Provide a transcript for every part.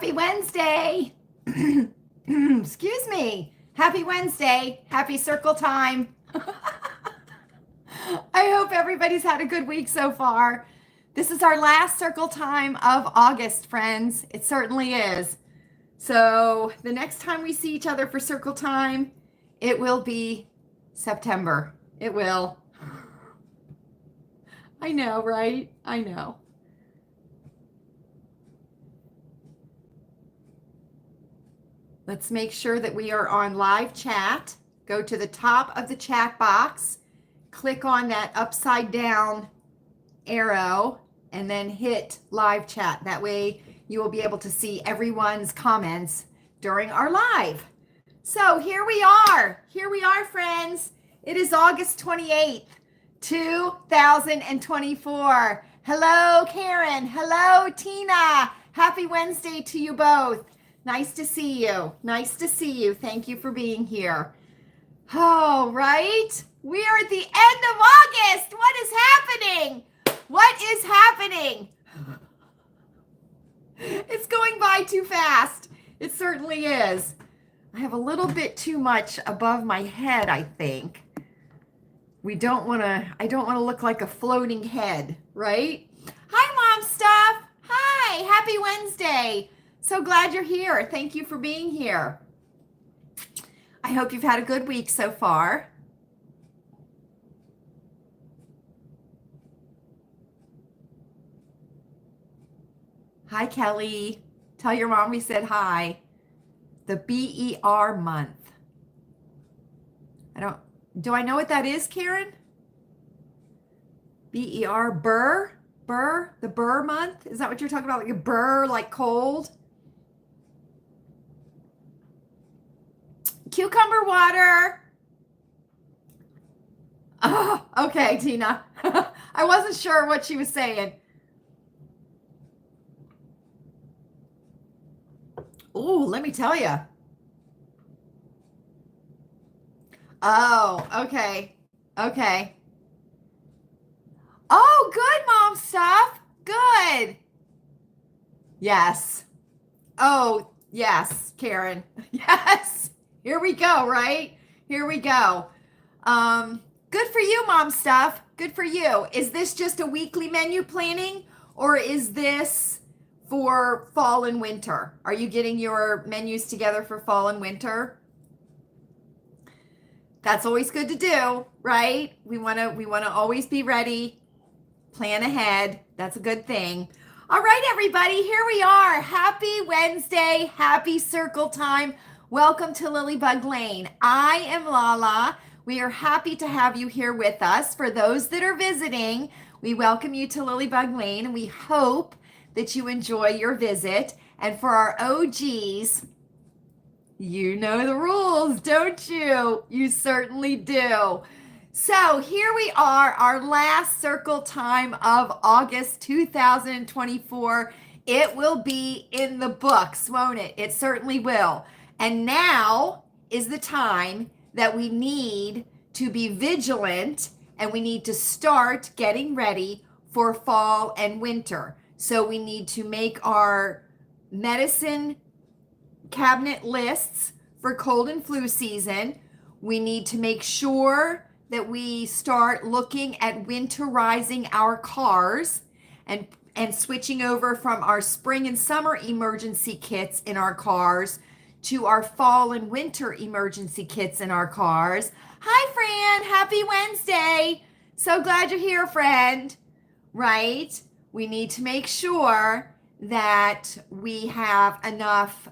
Happy Wednesday. Excuse me. Happy Wednesday. Happy circle time. I hope everybody's had a good week so far. This is our last circle time of August, friends. It certainly is. So the next time we see each other for circle time, it will be September. It will. I know, right? I know. Let's make sure that we are on live chat. Go to the top of the chat box, click on that upside down arrow, and then hit live chat. That way you will be able to see everyone's comments during our live. So here we are. Here we are, friends. It is August 28th, 2024. Hello, Karen. Hello, Tina. Happy Wednesday to you both. Nice to see you. Nice to see you. Thank you for being here. Oh, right. We are at the end of August. What is happening? What is happening? It's going by too fast. It certainly is. I have a little bit too much above my head, I think. I don't want to look like a floating head, right? Hi, Mom Stuff. Hi, happy Wednesday. So glad you're here. Thank you for being here. I hope you've had a good week so far. Hi, Kelly. Tell your mom we said hi. The BER month. Do I know what that is, Karen? BER, burr? Burr? The burr month? Is that what you're talking about? Like a burr, like cold? Cucumber water. Oh, okay, Tina. I wasn't sure what she was saying. Ooh, let me tell you. Oh, okay. Okay. Oh, good, Mom Stuff. Good. Yes. Oh, yes, Karen. Yes. Here we go, right? Here we go. Good for you, Mom Stuff. Good for you. Is this just a weekly menu planning, or is this for fall and winter? Are you getting your menus together for fall and winter? That's always good to do, right? We want to always be ready, plan ahead. That's a good thing. All right, everybody, here we are. Happy Wednesday, happy circle time. Welcome to Lilleybugglane. I am Lala. We are happy to have you here with us. For those that are visiting, we welcome you to Lilleybugglane, and we hope that you enjoy your visit. And for our OGs, you know the rules, don't you? You certainly do. So here we are, our last circle time of August 2024. It will be in the books, won't it? It certainly will. And now is the time that we need to be vigilant, and we need to start getting ready for fall and winter. So we need to make our medicine cabinet lists for cold and flu season. We need to make sure that we start looking at winterizing our cars and switching over from our spring and summer emergency kits in our cars to our fall and winter emergency kits in our cars. Hi, Fran. Happy Wednesday. So glad you're here, friend. Right? We need to make sure that we have enough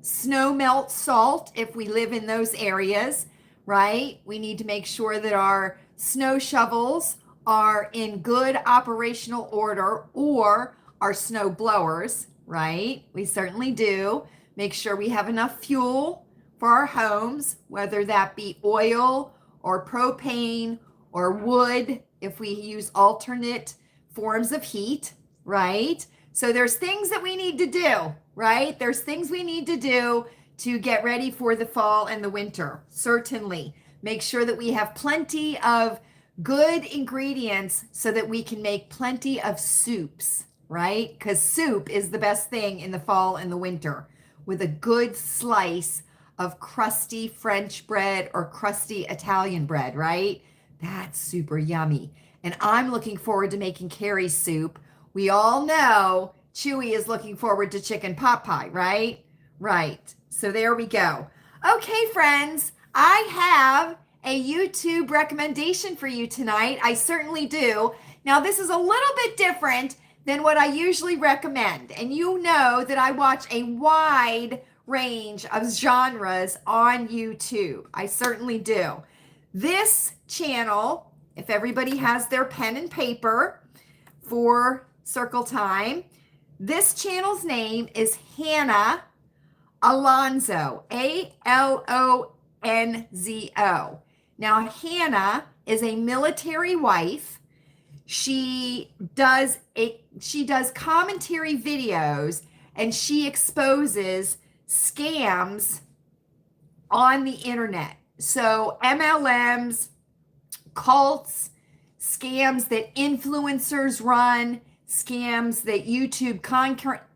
snow melt salt if we live in those areas, right? We need to make sure that our snow shovels are in good operational order, or our snow blowers, right? We certainly do. Make sure we have enough fuel for our homes, whether that be oil or propane or wood, if we use alternate forms of heat, right? So there's things that we need to do, right? There's things we need to do to get ready for the fall and the winter, certainly. Make sure that we have plenty of good ingredients so that we can make plenty of soups, right? Because soup is the best thing in the fall and the winter with a good slice of crusty French bread or crusty Italian bread, right? That's super yummy. And I'm looking forward to making Carrie's soup. We all know Chewy is looking forward to chicken pot pie, right? Right. So there we go. Okay, friends, I have a YouTube recommendation for you tonight. I certainly do. Now, this is a little bit different than what I usually recommend. And you know that I watch a wide range of genres on YouTube. I certainly do. This channel, if everybody has their pen and paper for circle time, this channel's name is Hannah Alonzo, Alonzo. Now, Hannah is a military wife. She does commentary videos, and she exposes scams on the internet. So MLMs, cults, scams that influencers run, scams that YouTube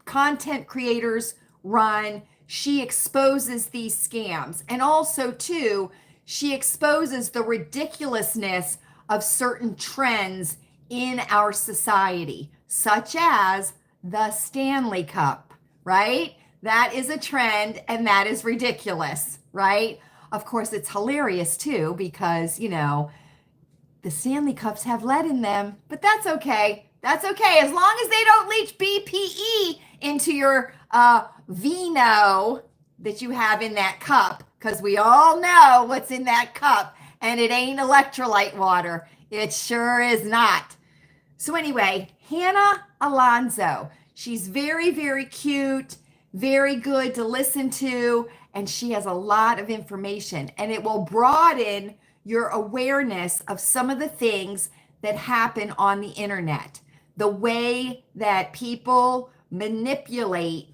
content creators run. She exposes these scams. And also, too, she exposes the ridiculousness of certain trends in our society, such as the Stanley Cup, right? That is a trend and that is ridiculous, right? Of course, it's hilarious too because, you know, the Stanley Cups have lead in them, but that's okay. That's okay as long as they don't leach BPE into your vino that you have in that cup, because we all know what's in that cup, and it ain't electrolyte water. It sure is not. So anyway, Hannah Alonzo, she's very, very cute, very good to listen to, and she has a lot of information, and it will broaden your awareness of some of the things that happen on the internet, the way that people manipulate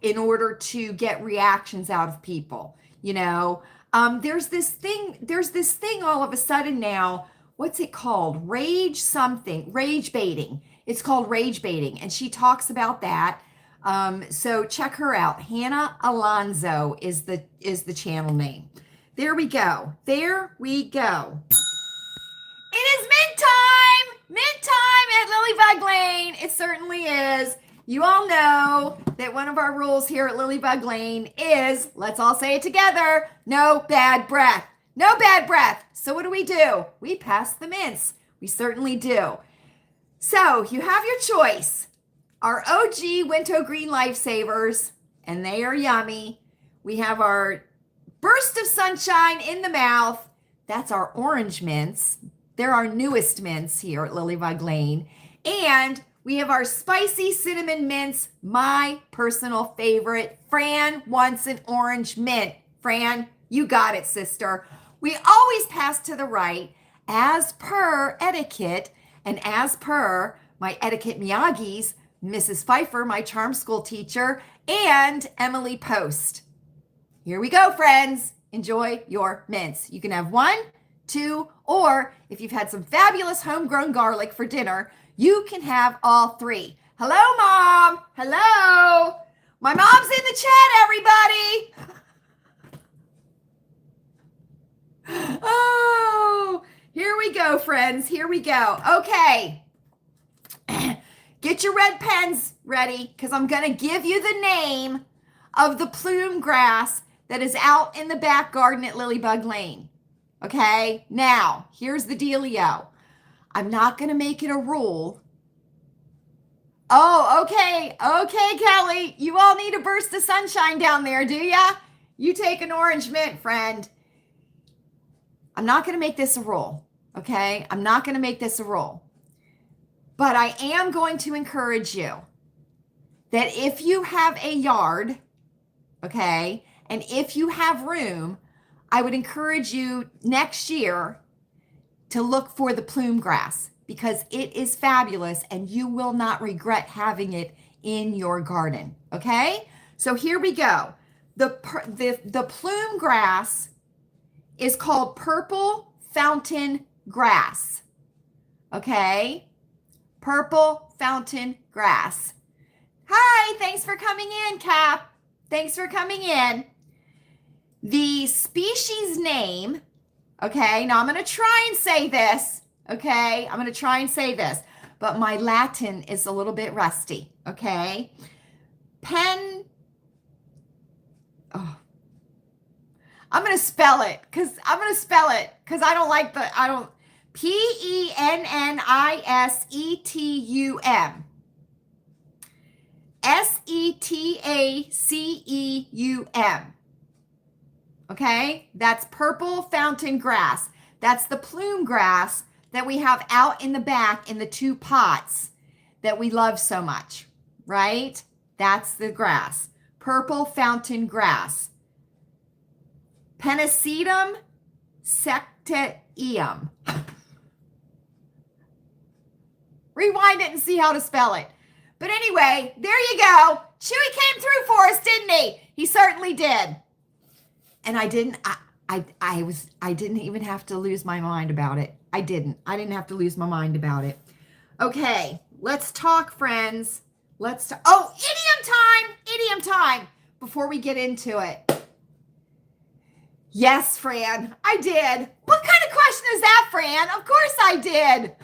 in order to get reactions out of people. You know, there's this thing all of a sudden now. What's it called? Rage baiting. It's called rage baiting. And she talks about that. So check her out. Hannah Alonzo is the channel name. There we go. There we go. It is mint time! Mint time at Lilleybugglane. It certainly is. You all know that one of our rules here at Lilleybugglane is, let's all say it together, no bad breath. No bad breath. So what do? We pass the mints. We certainly do. So you have your choice. Our OG Winto Green Lifesavers, and they are yummy. We have our Burst of Sunshine in the Mouth. That's our orange mints. They're our newest mints here at Lilleybugglane. And we have our spicy cinnamon mints, my personal favorite. Fran wants an orange mint. Fran, you got it, sister. We always pass to the right as per etiquette and as per my etiquette Miyagi's, Mrs. Pfeiffer, my charm school teacher, and Emily Post. Here we go, friends. Enjoy your mints. You can have 1, 2, or if you've had some fabulous homegrown garlic for dinner, you can have all 3. Hello, Mom. Hello. My mom's in the chat, everybody. Oh, here we go, friends. Here we go. Okay. Get your red pens ready because I'm going to give you the name of the plume grass that is out in the back garden at Lilleybugglane. Okay? Now, here's the dealio. I'm not going to make it a rule. Oh, okay. Okay, Kelly. You all need a burst of sunshine down there, do ya? You take an orange mint, friend. I'm not going to make this a rule, okay? I'm not going to make this a rule. But I am going to encourage you that if you have a yard, okay, and if you have room, I would encourage you next year to look for the plume grass because it is fabulous and you will not regret having it in your garden, okay? So here we go. The plume grass is called purple fountain grass, okay? Purple fountain grass. Hi, thanks for coming in, Cap. Thanks for coming in. The species name, okay, now I'm going to try and say this, okay? I'm going to try and say this, but my Latin is a little bit rusty, okay? I'm going to spell it because I don't like Pennisetum. Setaceum. Okay, that's purple fountain grass. That's the plume grass that we have out in the back in the 2 pots that we love so much, right? That's the grass. Purple fountain grass. Pennisetum sectaeum. Rewind it and see how to spell it. But anyway, there you go. Chewy came through for us, didn't he? He certainly did. And I didn't even have to lose my mind about it. I didn't have to lose my mind about it. Okay, let's talk, friends. Idiom time before we get into it. Yes, Fran, I did. What kind of question is that, Fran? Of course I did.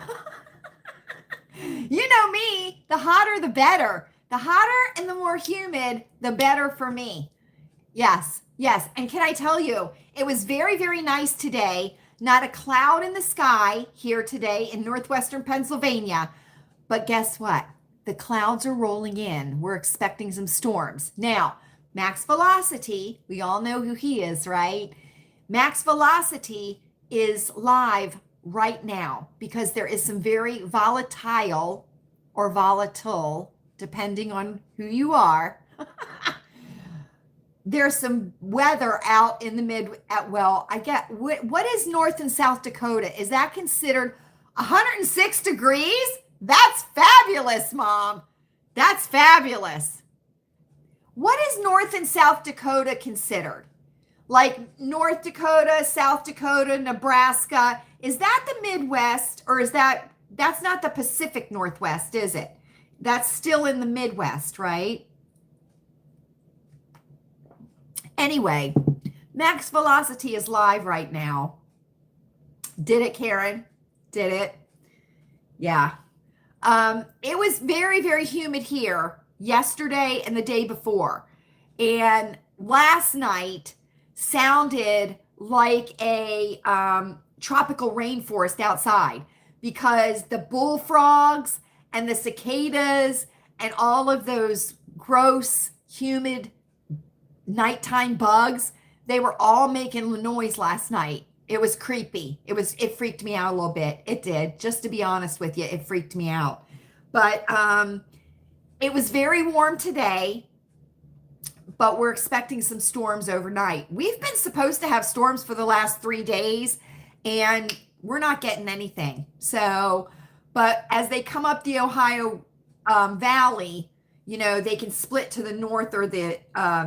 You know me, the hotter the better. The hotter and the more humid, the better for me. Yes. And can I tell you, it was very, very nice today. Not a cloud in the sky here today in northwestern Pennsylvania. But guess what? The clouds are rolling in. We're expecting some storms. Now, Max Velocity, we all know who he is, right? Max Velocity is live right now because there is some very volatile, depending on who you are. There's some weather out in the what is North and South Dakota? Is that considered 106 degrees? That's fabulous, Mom. That's fabulous. What is North and South Dakota considered? Like North Dakota, South Dakota, Nebraska. Is that the Midwest, or that's not the Pacific Northwest, is it? That's still in the Midwest, right? Anyway, Max Velocity is live right now. Did it, Karen? Did it? Yeah. It was very, very humid here yesterday and the day before. And last night sounded like a tropical rainforest outside because the bullfrogs and the cicadas and all of those gross, humid nighttime bugs, they were all making noise last night. It was creepy. It freaked me out a little bit. It did. Just to be honest with you, it freaked me out. But it was very warm today, but we're expecting some storms overnight. We've been supposed to have storms for the last 3 days, and we're not getting anything. So, but as they come up the Ohio Valley, you know, they can split to the north or the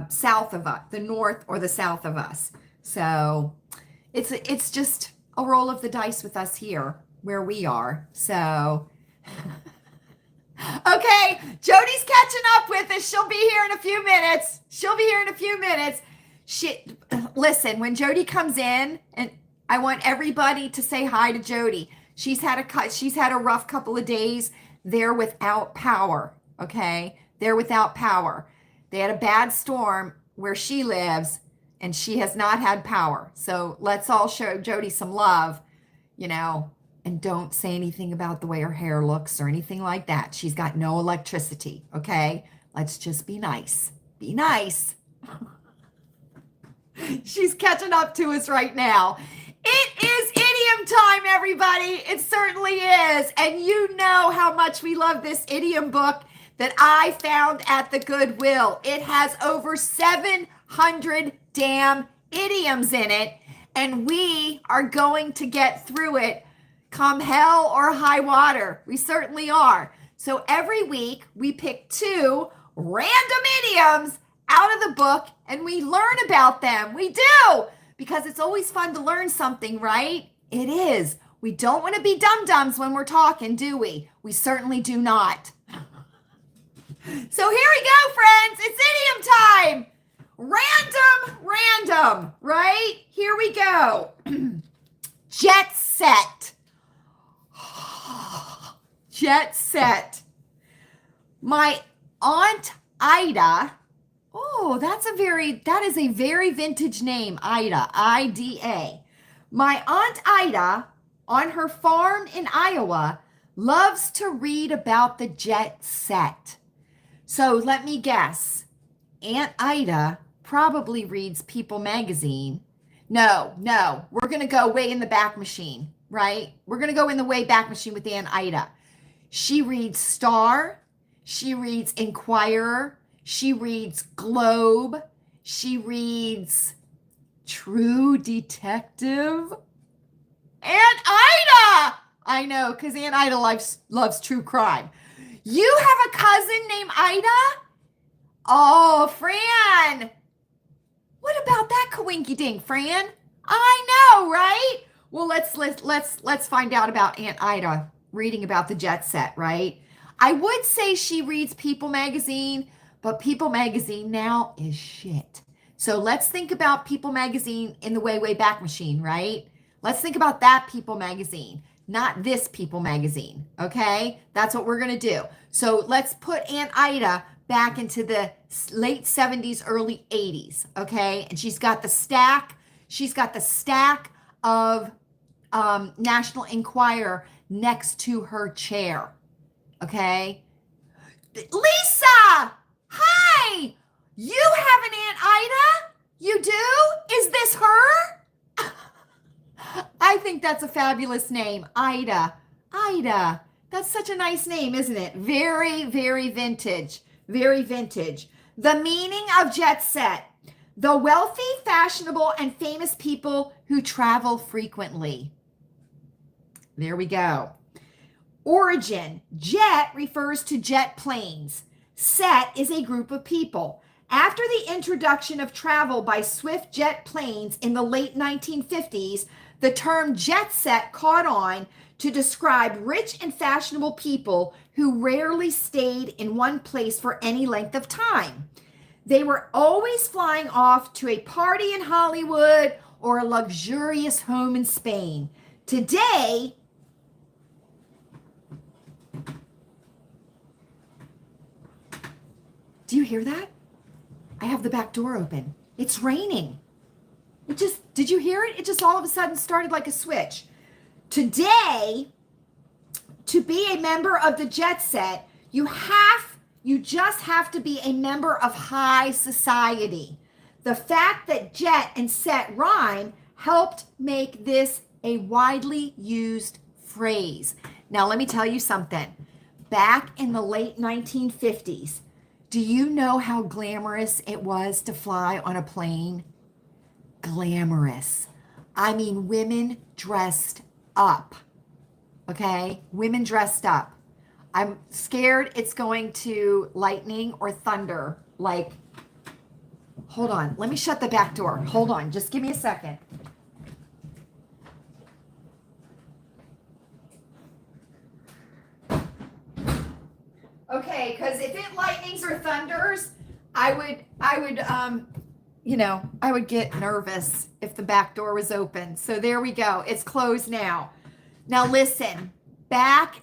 south of us, the north or the south of us. So it's just a roll of the dice with us here where we are. So, okay, Jody's catching up with us. She'll be here in a few minutes. Listen, when Jody comes in, and I want everybody to say hi to Jody. She's had a rough couple of days. They're without power. Okay. They're without power. They had a bad storm where she lives, and she has not had power. So let's all show Jody some love, you know, and don't say anything about the way her hair looks or anything like that. She's got no electricity, okay? Let's just be nice. Be nice. She's catching up to us right now. It is idiom time, everybody. It certainly is. And you know how much we love this idiom book that I found at the Goodwill. It has over 700 damn idioms in it, and we are going to get through it come hell or high water. We certainly are. So every week we pick 2 random idioms out of the book and we learn about them. We do, because it's always fun to learn something, right? It is. We don't want to be dum-dums when we're talking, do we? We certainly do not. So here we go, friends. It's idiom time. Random, right? Here we go. Jet set. Jet set. My Aunt Ida. Oh, that is a very vintage name, Ida, I-D-A. My Aunt Ida, on her farm in Iowa, loves to read about the jet set. So let me guess. Aunt Ida probably reads People magazine. No, we're going to go way in the back machine, right? We're going to go in the way back machine with Aunt Ida. She reads Star. She reads Inquirer. She reads Globe. She reads True Detective. Aunt Ida! I know, because Aunt Ida loves true crime. You have a cousin named Ida? Oh, Fran. What about that coinky dink, Fran? I know, right? Well, let's find out about Aunt Ida reading about the jet set, right? I would say she reads People magazine, but People magazine now is shit. So let's think about People magazine in the way back machine, right? Let's think about that People magazine, not this People magazine, okay? That's what we're going to do. So let's put Aunt Ida back into the late 70s, early 80s, okay? And she's got the stack of National Enquirer next to her chair, okay? Lisa! Hi! You have an Aunt Ida? You do? Is this her? I think that's a fabulous name. Ida. That's such a nice name, isn't it? Very, very vintage. Very vintage. The meaning of jet set. The wealthy, fashionable, and famous people who travel frequently. There we go. Origin. Jet refers to jet planes. Set is a group of people. After the introduction of travel by swift jet planes in the late 1950s, the term jet set caught on to describe rich and fashionable people who rarely stayed in one place for any length of time. They were always flying off to a party in Hollywood or a luxurious home in Spain. Today, do you hear that? I have the back door open. It's raining. Did you hear it? It just all of a sudden started like a switch. Today, to be a member of the jet set, you just have to be a member of high society. The fact that jet and set rhyme helped make this a widely used phrase. Now, let me tell you something. Back in the late 1950s, do you know how glamorous it was to fly on a plane? Glamorous. I mean, women dressed up. Okay? Women dressed up. I'm scared it's going to lightning or thunder. Like, hold on. Let me shut the back door. Hold on. Just give me a second. Okay, because if it lightnings or thunders, I would get nervous if the back door was open. So there we go. It's closed now. Now listen, back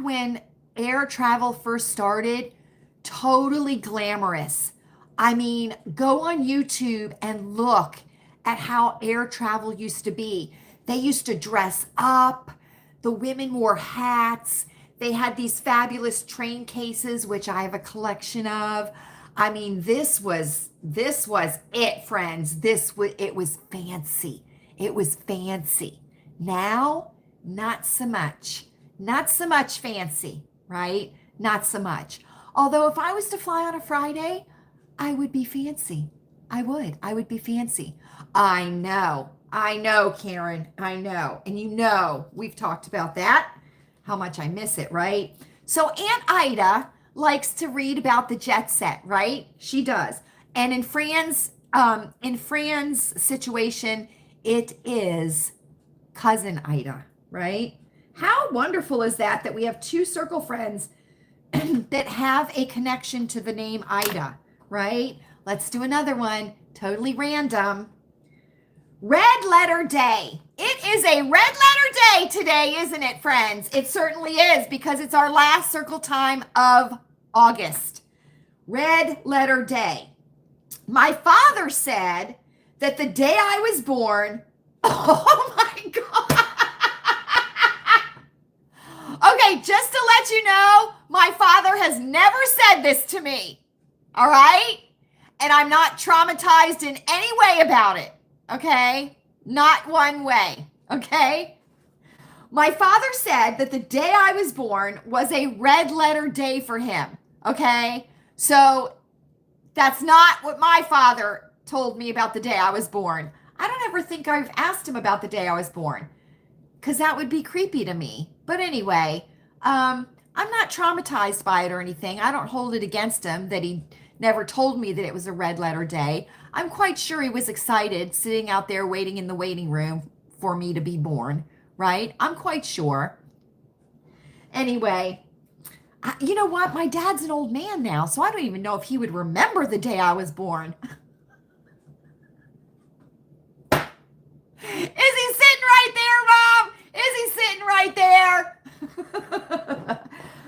when air travel first started, totally glamorous. I mean, go on YouTube and look at how air travel used to be. They used to dress up. The women wore hats. They had these fabulous train cases, which I have a collection of. I mean, this was it, friends. It was fancy. It was fancy. Now, not so much. Not so much fancy, right? Not so much. Although if I was to fly on a Friday, I would be fancy. I would be fancy. I know, Karen. I know. And you know, we've talked about that. How much I miss it, right? So Aunt Ida likes to read about the jet set, right? She does. And in Fran's situation, it is cousin Ida, right? How wonderful is that we have two circle friends that have a connection to the name Ida, right? Let's do another one, totally random. Red letter day. It is a red letter day today, isn't it, friends? It certainly is, because it's our last circle time of August. Red letter day. My father said that the day I was born, oh my God. Okay, just to let you know, my father has never said this to me, all right? And I'm not traumatized in any way about it, okay? Not one way, okay? My father said that the day I was born was a red letter day for him, okay? So that's not what my father told me about the day I was born. I don't ever think I've asked him about the day I was born, because that would be creepy to me. But anyway, I'm not traumatized by it or anything. I don't hold it against him that he never told me that it was a red letter day. I'm quite sure he was excited sitting out there waiting in the waiting room for me to be born, right? I'm quite sure. Anyway, you know what? My dad's an old man now, so I don't even know if he would remember the day I was born. Is he sitting right there, Mom? Is he sitting right there?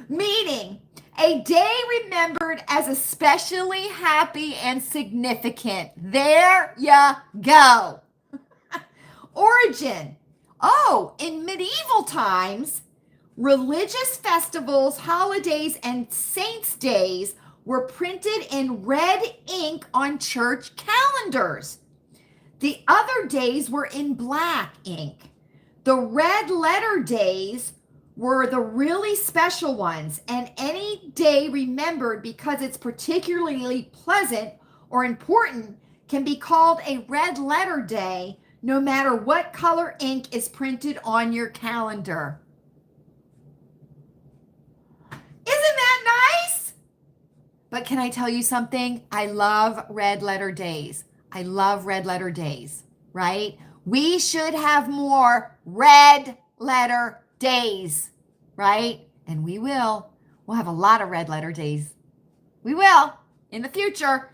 Meaning, a day remembered as especially happy and significant. There you go. Origin. Oh, in medieval times, religious festivals, holidays, and saints' days were printed in red ink on church calendars. The other days were in black ink. The red letter days were the really special ones, and any day remembered because it's particularly pleasant or important can be called a red letter day, no matter what color ink is printed on your calendar. Isn't that nice? But can I tell you something? I love red letter days. I love red letter days, right? We should have more red letter days, right? And we will. We'll have a lot of red letter days. We will in the future.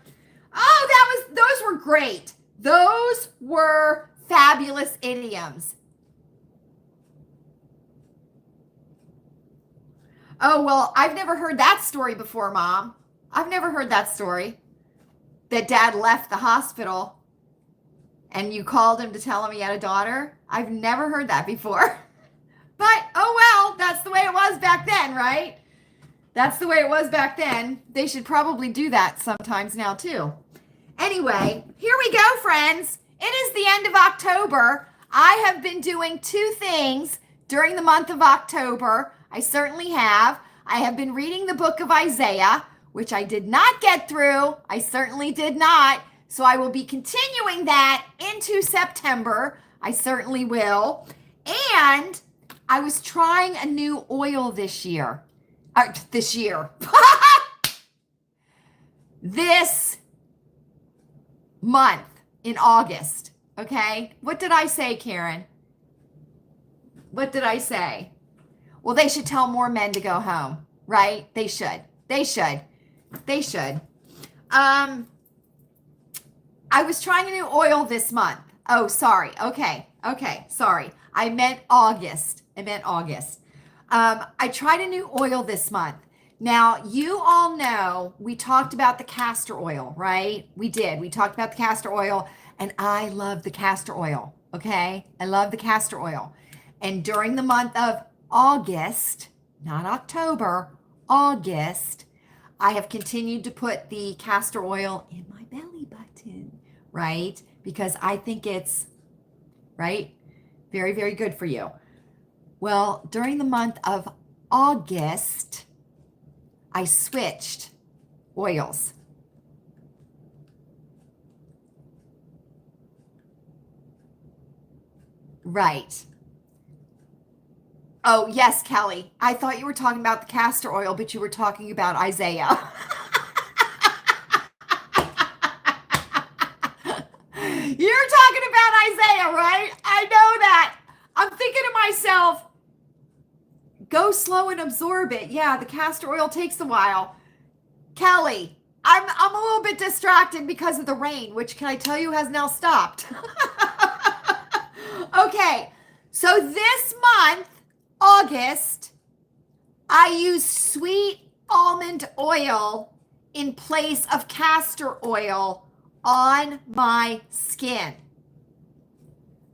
Oh, those were great. Those were fabulous idioms. Oh, well, I've never heard that story before, Mom. I've never heard that story. That Dad left the hospital and you called him to tell him he had a daughter. I've never heard that before. But, oh well, that's the way it was back then, right? That's the way it was back then. They should probably do that sometimes now too. Anyway, here we go, friends. It is the end of October. I have been doing two things during the month of October. I certainly have. I have been reading the book of Isaiah, which I did not get through. I certainly did not. So I will be continuing that into September. I certainly will. And I was trying a new oil this year. This month in August. Okay. What did I say, Karen? What did I say? Well, they should tell more men to go home, right? They should. They should. They should. I was trying a new oil this month. Oh, sorry. Okay. Sorry. I meant August. I tried a new oil this month. Now, you all know we talked about the castor oil, right? We did. We talked about the castor oil, and I love the castor oil, okay? I love the castor oil. And during the month of August, not October, August, I have continued to put the castor oil in my belly button, right? Because I think it's, right, very, very good for you. Well, during the month of August, I switched oils. Right. Oh, yes, Kelly. I thought you were talking about the castor oil, but you were talking about Isaiah. You're talking about Isaiah, right? I know that. I'm thinking to myself, go slow and absorb it. Yeah, the castor oil takes a while. Kelly, I'm a little bit distracted because of the rain, which can I tell you has now stopped. Okay, so this month, August, I use sweet almond oil in place of castor oil on my skin.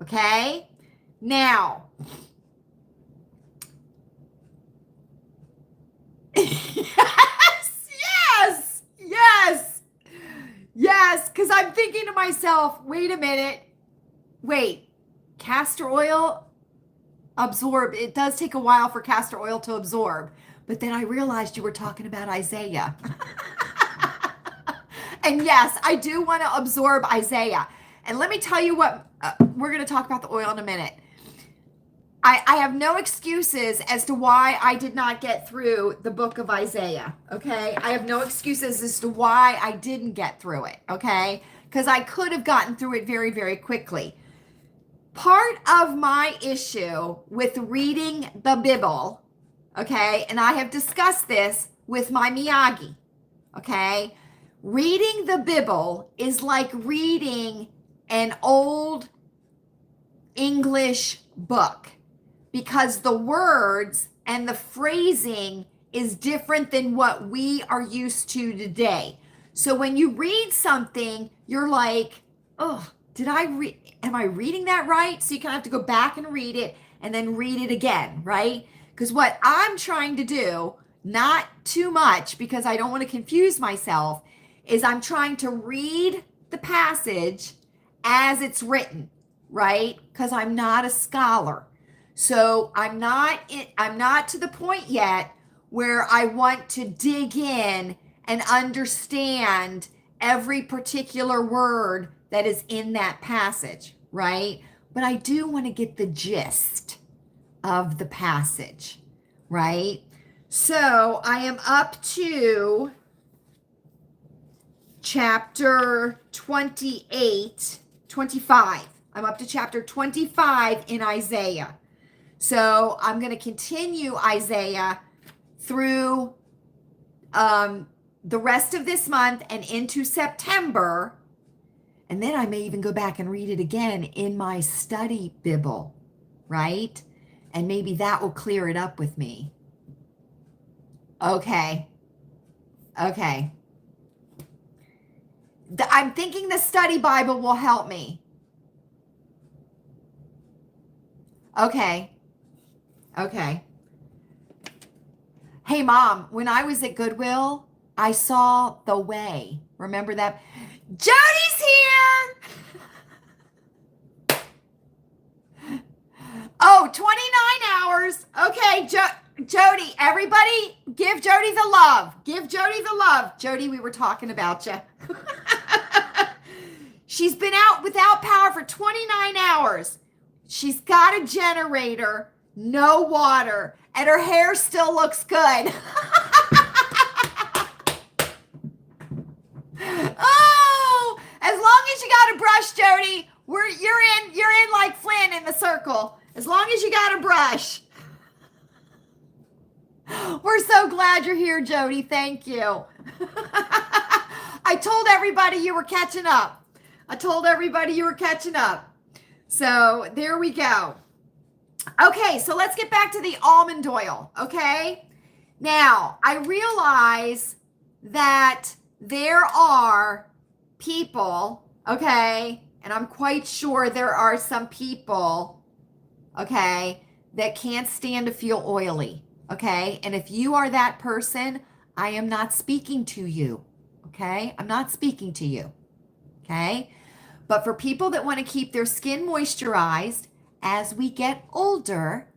Okay, now, yes, because I'm thinking to myself, wait a minute, castor oil absorb, it does take a while for castor oil to absorb, but then I realized you were talking about Isaiah. And yes, I do want to absorb Isaiah. And let me tell you what, we're going to talk about the oil in a minute. I have no excuses as to why I did not get through the book of Isaiah, okay? I have no excuses as to why I didn't get through it, okay? Because I could have gotten through it very, very quickly. Part of my issue with reading the Bible, okay, and I have discussed this with my Miyagi, okay? Reading the Bible is like reading an old English book, because the words and the phrasing is different than what we are used to today. So when you read something, you're like, oh, am I reading that right? So you kind of have to go back and read it and then read it again, right? Because what I'm trying to do, not too much because I don't want to confuse myself, is I'm trying to read the passage as it's written, right? Because I'm not a scholar. So I'm not to the point yet where I want to dig in and understand every particular word that is in that passage, right? But I do want to get the gist of the passage, right? So I am up to chapter 25. I'm up to chapter 25 in Isaiah. So I'm going to continue Isaiah through the rest of this month and into September. And then I may even go back and read it again in my study Bible, right? And maybe that will clear it up with me. Okay. I'm thinking the study Bible will help me. Okay. Hey, Mom, when I was at Goodwill, I saw The Way. Remember that? Jody's here! Oh, 29 hours. Okay, Jody, everybody give Jody the love. Give Jody the love. Jody, we were talking about you. She's been out without power for 29 hours. She's got a generator, no water, and her hair still looks good. Oh, as long as you got a brush, Jody, you're in like Flynn in the circle. As long as you got a brush. We're so glad you're here, Jody. Thank you. I told everybody you were catching up. So there we go. Okay, so let's get back to the almond oil, okay? Now, I realize that there are people, okay, and I'm quite sure there are some people, okay, that can't stand to feel oily, okay? And if you are that person, I am not speaking to you, okay? I'm not speaking to you, okay? But for people that want to keep their skin moisturized as we get older,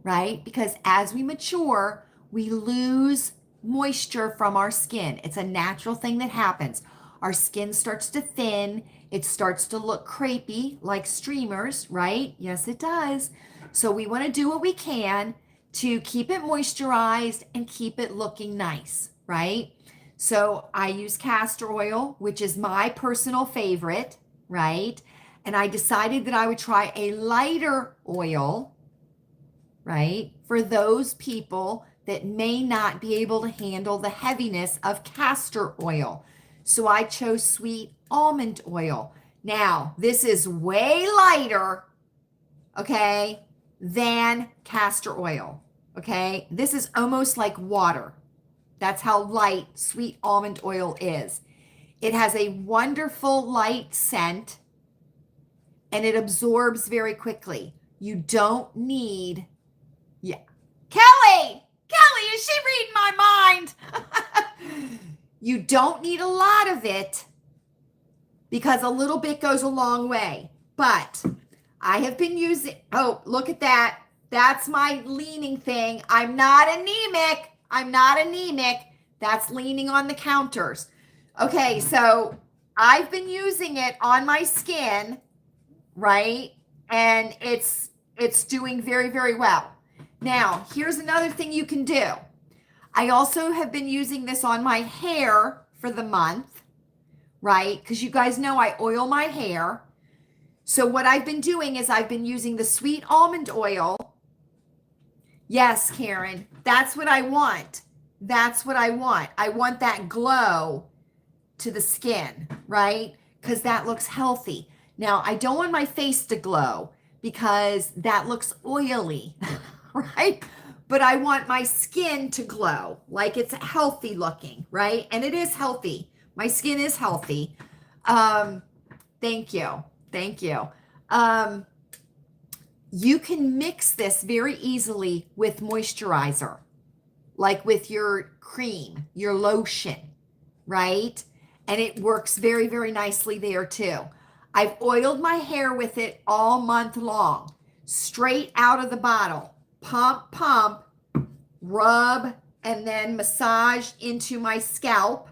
right? Because as we mature, we lose moisture from our skin. It's a natural thing that happens. Our skin starts to thin. It starts to look crepey, like streamers, right? Yes, it does. So we want to do what we can to keep it moisturized and keep it looking nice, right? So I use castor oil, which is my personal favorite, right? And I decided that I would try a lighter oil, right? For those people that may not be able to handle the heaviness of castor oil. So I chose sweet almond oil. Now, this is way lighter, okay, than castor oil, okay? This is almost like water. That's how light sweet almond oil is. It has a wonderful light scent and it absorbs very quickly. You don't need, yeah. Kelly, is she reading my mind? You don't need a lot of it because a little bit goes a long way. But I have been using, oh, look at that. That's my leaning thing. I'm not anemic. That's leaning on the counters. Okay, so I've been using it on my skin, right? And it's doing very, very well. Now, here's another thing you can do. I also have been using this on my hair for the month, right? Because you guys know I oil my hair. So what I've been doing is I've been using the sweet almond oil. Yes, Karen, that's what I want. I want that glow to the skin, right? Because that looks healthy. Now, I don't want my face to glow because that looks oily, right? But I want my skin to glow like it's healthy looking, right? And it is healthy. My skin is healthy. Thank you. You can mix this very easily with moisturizer, like with your cream, your lotion, right? And it works very, very nicely there too. I've oiled my hair with it all month long, straight out of the bottle. Pump, rub, and then massage into my scalp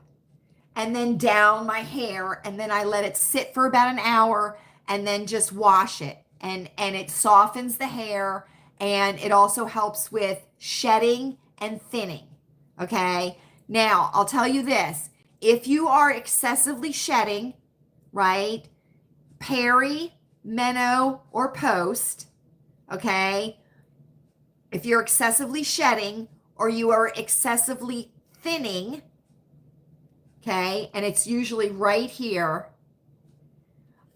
and then down my hair. And then I let it sit for about an hour and then just wash it. And it softens the hair and it also helps with shedding and thinning. Okay. Now I'll tell you this, if you are excessively shedding, right? Peri, Meno, or Post, okay? If you're excessively shedding or you are excessively thinning, okay, and it's usually right here,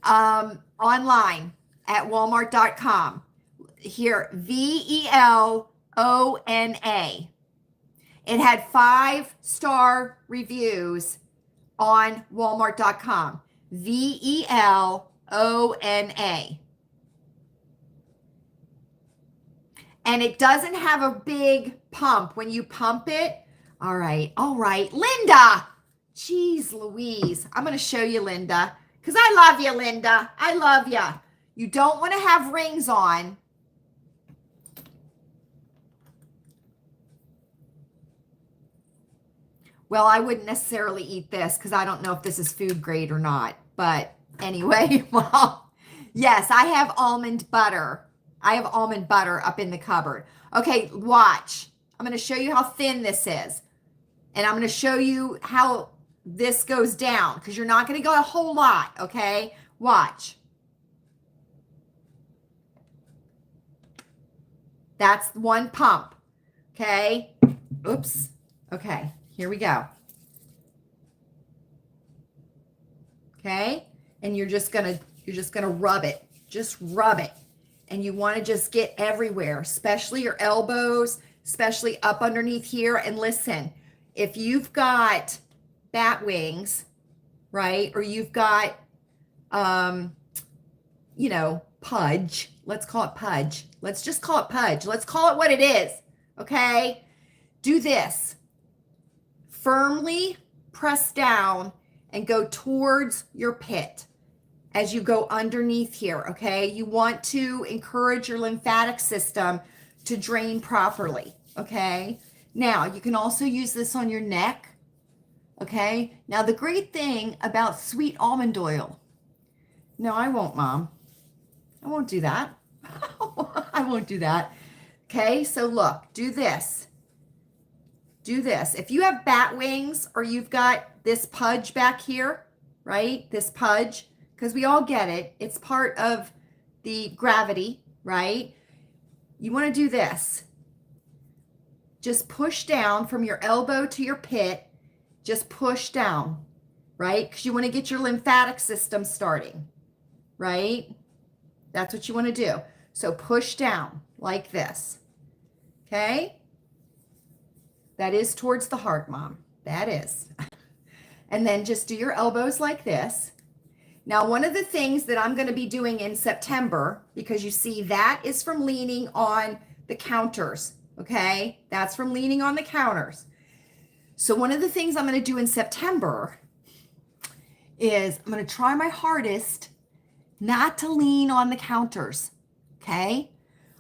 online at walmart.com. Here, Velona. It had 5-star reviews on walmart.com. Velona. And it doesn't have a big pump when you pump it. All right. Linda. Jeez Louise. I'm going to show you, Linda, because I love you, Linda. I love you. You don't want to have rings on. Well, I wouldn't necessarily eat this because I don't know if this is food grade or not. But anyway, well, yes, I have almond butter. I have almond butter up in the cupboard. Okay, watch. I'm going to show you how thin this is. And I'm going to show you how this goes down because you're not going to go a whole lot, okay? Watch. That's one pump, okay? Oops. Okay, here we go. Okay? And you're just going to rub it. Just rub it. And you want to just get everywhere, especially your elbows, especially up underneath here. And listen, if you've got bat wings, right? Or you've got, pudge. Let's call it pudge. Let's just call it pudge. Let's call it what it is. Okay? Do this. Firmly press down and go towards your pit as you go underneath here, okay? You want to encourage your lymphatic system to drain properly, okay? Now, you can also use this on your neck, okay? Now, the great thing about sweet almond oil, no, I won't, Mom. I won't do that. I won't do that. Okay, so look, do this. Do this. If you have bat wings or you've got this pudge back here, right? This pudge, because we all get it. It's part of the gravity, right? you want to do this. Just push down from your elbow to your pit. Just push down, right? Because you want to get your lymphatic system starting, right? That's what you want to do. So push down like this, okay? That is towards the heart, Mom. That is. And then just do your elbows like this. Now, one of the things that I'm going to be doing in September, because you see that is from leaning on the counters, okay? That's from leaning on the counters. So one of the things I'm going to do in September is I'm going to try my hardest not to lean on the counters, okay?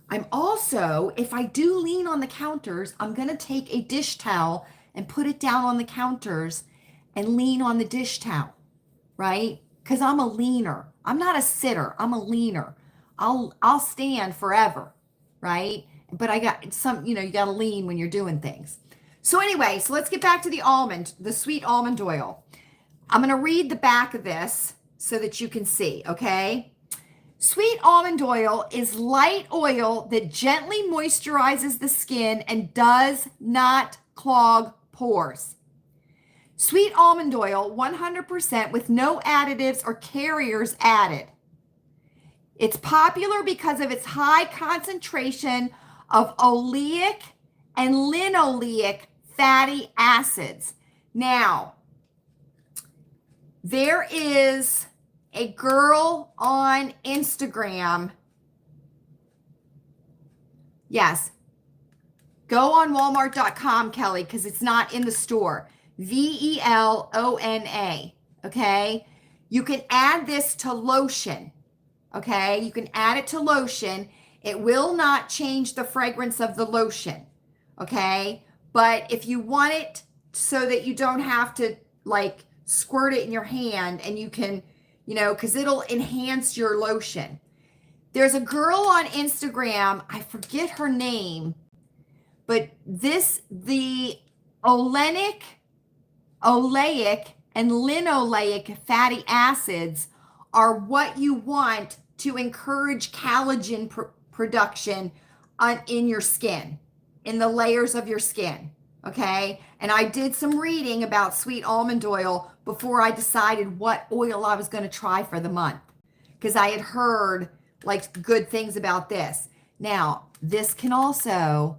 I'm also, if I do lean on the counters, I'm going to take a dish towel and put it down on the counters and lean on the dish towel, right? Because I'm a leaner. I'm not a sitter. I'm a leaner. I'll stand forever, right? But I got some, you got to lean when you're doing things. So anyway, so let's get back to the sweet almond oil. I'm going to read the back of this so that you can see, okay? Sweet almond oil is light oil that gently moisturizes the skin and does not clog pores. Sweet almond oil, 100% with no additives or carriers added. It's popular because of its high concentration of oleic and linoleic fatty acids. Now, there is a girl on Instagram. Yes. Go on Walmart.com, Kelly, because it's not in the store. Velona. Okay. You can add this to lotion. Okay. You can add it to lotion. It will not change the fragrance of the lotion. Okay. But if you want it so that you don't have to like squirt it in your hand and you can, because it'll enhance your lotion. There's a girl on Instagram, I forget her name, but the oleic and linoleic fatty acids are what you want to encourage collagen production in your skin, in the layers of your skin, okay? And I did some reading about sweet almond oil before I decided what oil I was going to try for the month, because I had heard like good things about this. Now, this can also...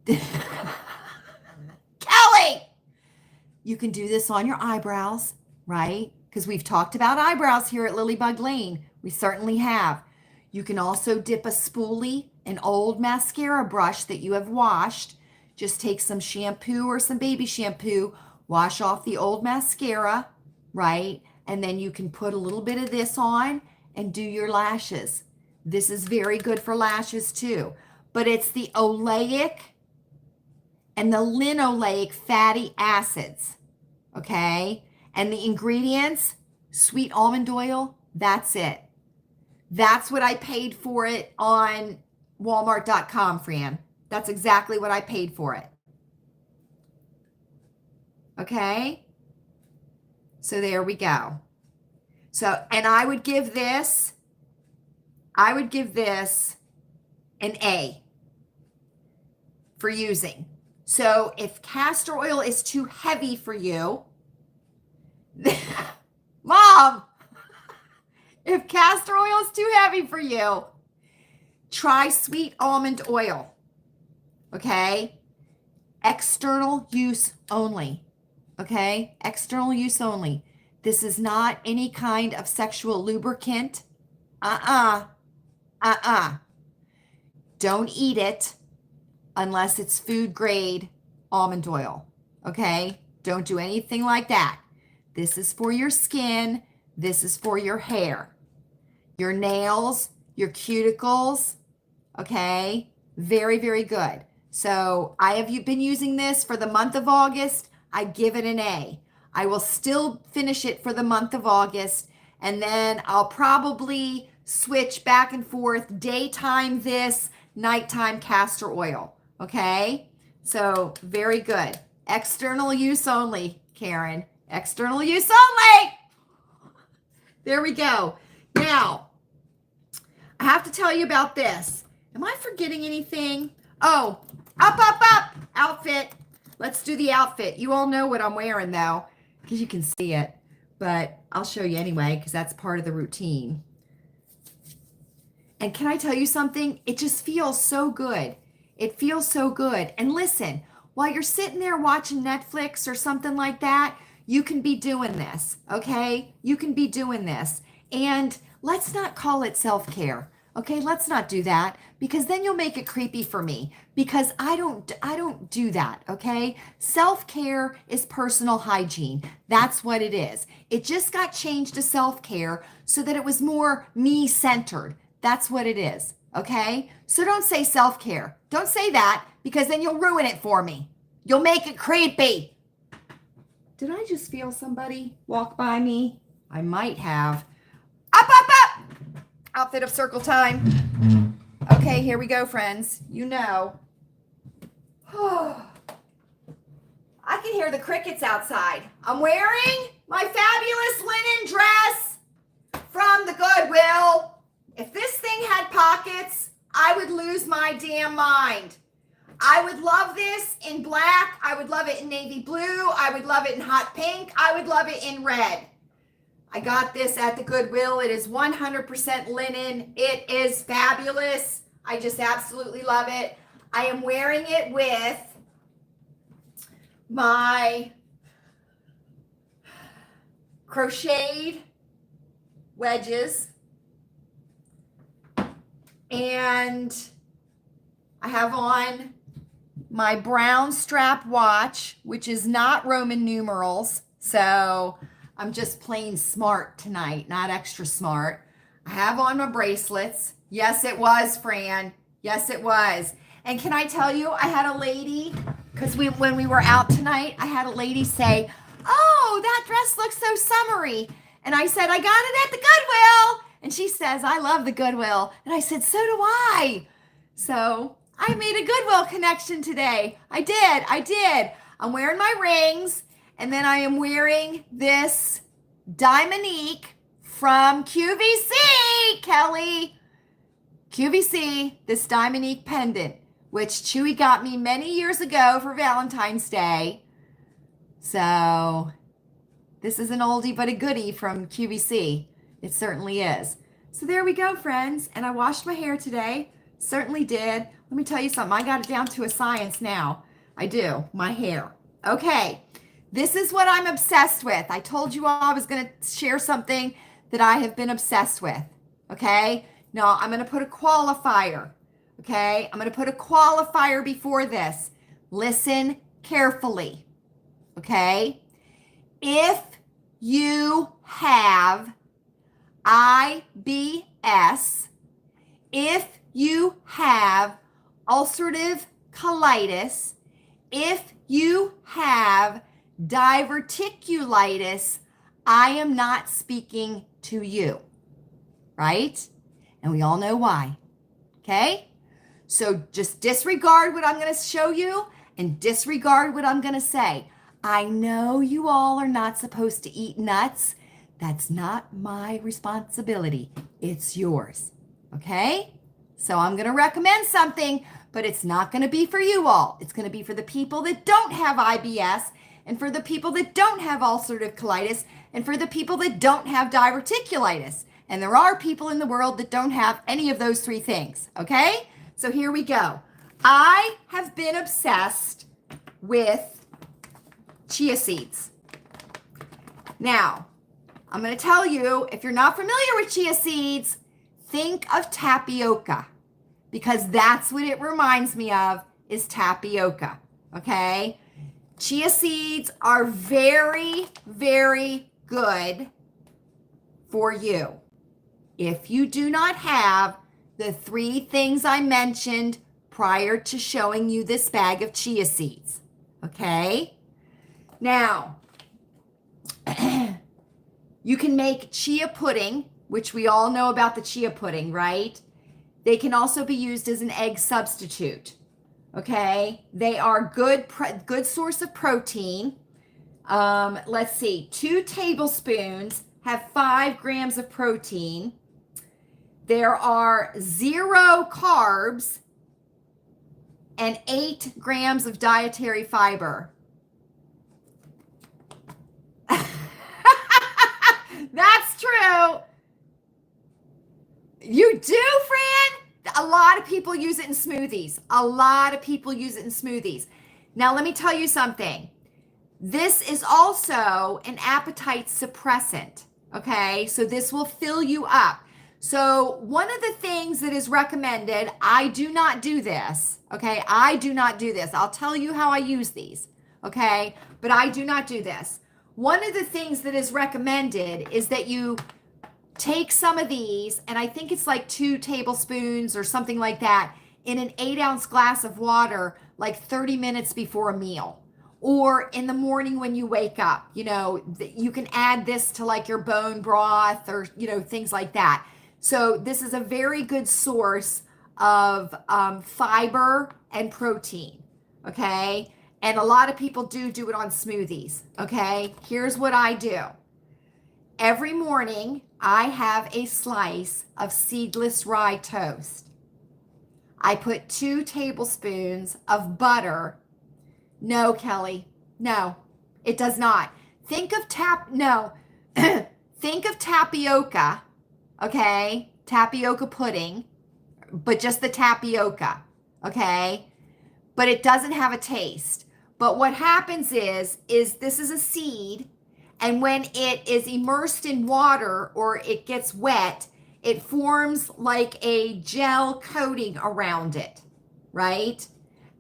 Kelly! You can do this on your eyebrows, right? Because we've talked about eyebrows here at Lilleybugglane. We certainly have. You can also dip a spoolie, an old mascara brush that you have washed. Just take some shampoo or some baby shampoo, wash off the old mascara, right? And then you can put a little bit of this on and do your lashes. This is very good for lashes too. But it's the oleic and the linoleic fatty acids, okay? And the ingredients, sweet almond oil, that's it. That's what I paid for it on Walmart.com, Fran. That's exactly what I paid for it. Okay? So there we go. So, and I would give this an A for using. So if castor oil is too heavy for you, Mom, if castor oil is too heavy for you, try sweet almond oil. Okay? External use only. Okay? External use only. This is not any kind of sexual lubricant. Don't eat it unless it's food grade almond oil. Okay? Don't do anything like that. This is for your skin. This is for your hair, your nails, your cuticles. Okay? Very, very good. So I have been using this for the month of August. I give it an A. I will still finish it for the month of August, and then I'll probably switch back and forth, daytime this, nighttime castor oil. Okay? So very good. External use only, Karen. External use only. There we go. Now, I have to tell you about this. Am I forgetting anything? Oh, up outfit. Let's do the outfit. You all know what I'm wearing though, because you can see it, but I'll show you anyway because that's part of the routine. And can I tell you something? It just feels so good. It feels so good. And listen, while you're sitting there watching Netflix or something like that, you can be doing this, okay? You can be doing this. And let's not call it self-care. Okay, let's not do that because then you'll make it creepy for me because I don't do that, okay? Self-care is personal hygiene. That's what it is. It just got changed to self-care so that it was more me-centered. That's what it is, okay? So don't say self-care. Don't say that because then you'll ruin it for me. You'll make it creepy. Did I just feel somebody walk by me? I might have. Up! Outfit of circle time. Okay, here we go, friends. You know. I can hear the crickets outside. I'm wearing my fabulous linen dress from the Goodwill. If this thing had pockets, I would lose my damn mind. I would love this in black. I would love it in navy blue. I would love it in hot pink. I would love it in red. I got this at the Goodwill. It is 100% linen. It is fabulous. I just absolutely love it. I am wearing it with my crocheted wedges. And I have on my brown strap watch, which is not Roman numerals. So I'm just plain smart tonight, not extra smart. I have on my bracelets. Yes, it was, Fran. Yes, it was. And can I tell you, I had a lady, because when we were out tonight, I had a lady say, "Oh, that dress looks so summery." And I said, "I got it at the Goodwill." And she says, "I love the Goodwill." And I said, "So do I." So I made a Goodwill connection today. I did. I'm wearing my rings. And then I am wearing this Diamonique from QVC, Kelly. QVC, this Diamonique pendant, which Chewy got me many years ago for Valentine's Day. So this is an oldie but a goodie from QVC. It certainly is. So there we go, friends. And I washed my hair today. Certainly did. Let me tell you something. I got it down to a science now. I do. My hair. Okay. This is what I'm obsessed with. I told you all I was going to share something that I have been obsessed with. Okay. Now I'm going to put a qualifier. Okay. I'm going to put a qualifier before this. Listen carefully. Okay. If you have IBS, if you have ulcerative colitis, if you have diverticulitis, I am not speaking to you, right? And we all know why, okay? So just disregard what I'm going to show you and disregard what I'm going to say. I know you all are not supposed to eat nuts. That's not my responsibility. It's yours, okay? So I'm going to recommend something, but it's not going to be for you all. It's going to be for the people that don't have IBS, and for the people that don't have ulcerative colitis, and for the people that don't have diverticulitis. And there are people in the world that don't have any of those three things, okay? So here we go. I have been obsessed with chia seeds. Now, I'm going to tell you, if you're not familiar with chia seeds, think of tapioca, because that's what it reminds me of, is tapioca, okay? Chia seeds are very, very good for you. If you do not have the three things I mentioned prior to showing you this bag of chia seeds, okay? Now, you can make chia pudding, which we all know about the chia pudding, right? They can also be used as an egg substitute. Okay, they are good source of protein. Let's see, 2 tablespoons have 5 grams of protein. There are 0 carbs and 8 grams of dietary fiber. That's true. You do, Fran? A lot of people use it in smoothies. A lot of people use it in smoothies. Now, let me tell you something. This is also an appetite suppressant, okay? So this will fill you up. So one of the things that is recommended, I do not do this, okay? I do not do this. I'll tell you how I use these, okay? But I do not do this. One of the things that is recommended is that you take some of these, and I think it's like 2 tablespoons or something like that, in an 8-ounce glass of water, like 30 minutes before a meal. Or in the morning when you wake up, you know, you can add this to like your bone broth or, you know, things like that. So this is a very good source of fiber and protein, okay? And a lot of people do it on smoothies, okay? Here's what I do. Every morning, I have a slice of seedless rye toast. I put 2 tablespoons of butter. No, Kelly, no, it does not. Think of think of tapioca, okay? Tapioca pudding, but just the tapioca, okay? But it doesn't have a taste. But what happens is this is a seed, and when it is immersed in water or it gets wet, it forms like a gel coating around it, right?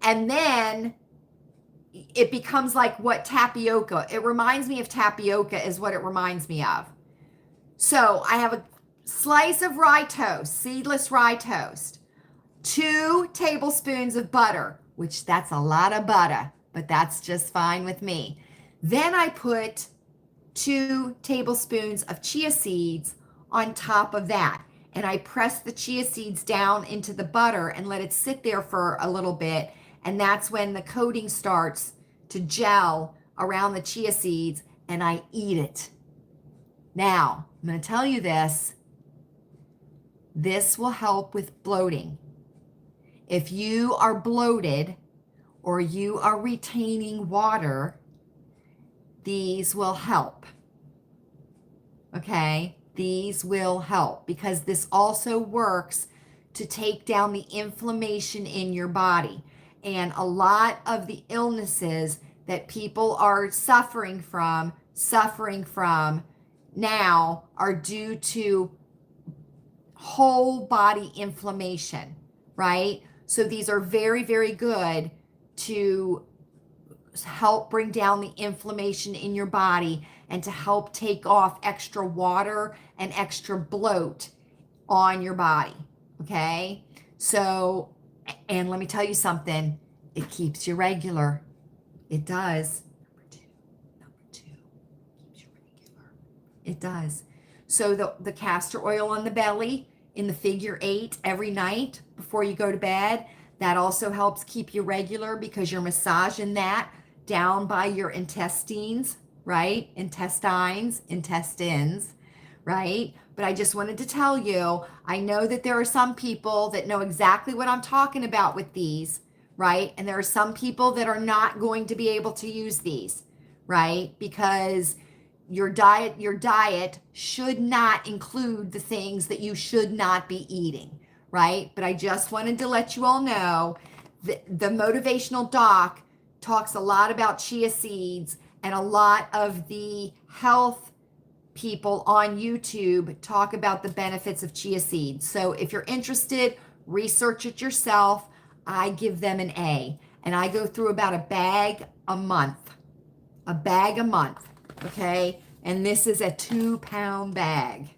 And then it becomes like what tapioca. It reminds me of tapioca is what it reminds me of. So I have a slice of rye toast, seedless rye toast, 2 tablespoons of butter, which that's a lot of butter, but that's just fine with me. Then I put 2 tablespoons of chia seeds on top of that. And I press the chia seeds down into the butter and let it sit there for a little bit. And that's when the coating starts to gel around the chia seeds, and I eat it. Now, I'm going to tell you this. This will help with bloating. If you are bloated or you are retaining water, these will help. Okay? These will help because this also works to take down the inflammation in your body. And a lot of the illnesses that people are suffering from now are due to whole body inflammation, right? So these are very, very good to help bring down the inflammation in your body and to help take off extra water and extra bloat on your body, okay? So, and let me tell you something, it keeps you regular. It does. Number two, keeps you regular. It does. So the castor oil on the belly in the figure 8 every night before you go to bed, that also helps keep you regular because you're massaging that down by your intestines, right? Intestines, right? But I just wanted to tell you, I know that there are some people that know exactly what I'm talking about with these, right? And there are some people that are not going to be able to use these, right? Because your diet should not include the things that you should not be eating, right? But I just wanted to let you all know that the motivational doc talks a lot about chia seeds, and a lot of the health people on YouTube talk about the benefits of chia seeds. So if you're interested, research it yourself. I give them an A, and I go through about a bag a month, okay? And this is a 2-pound bag,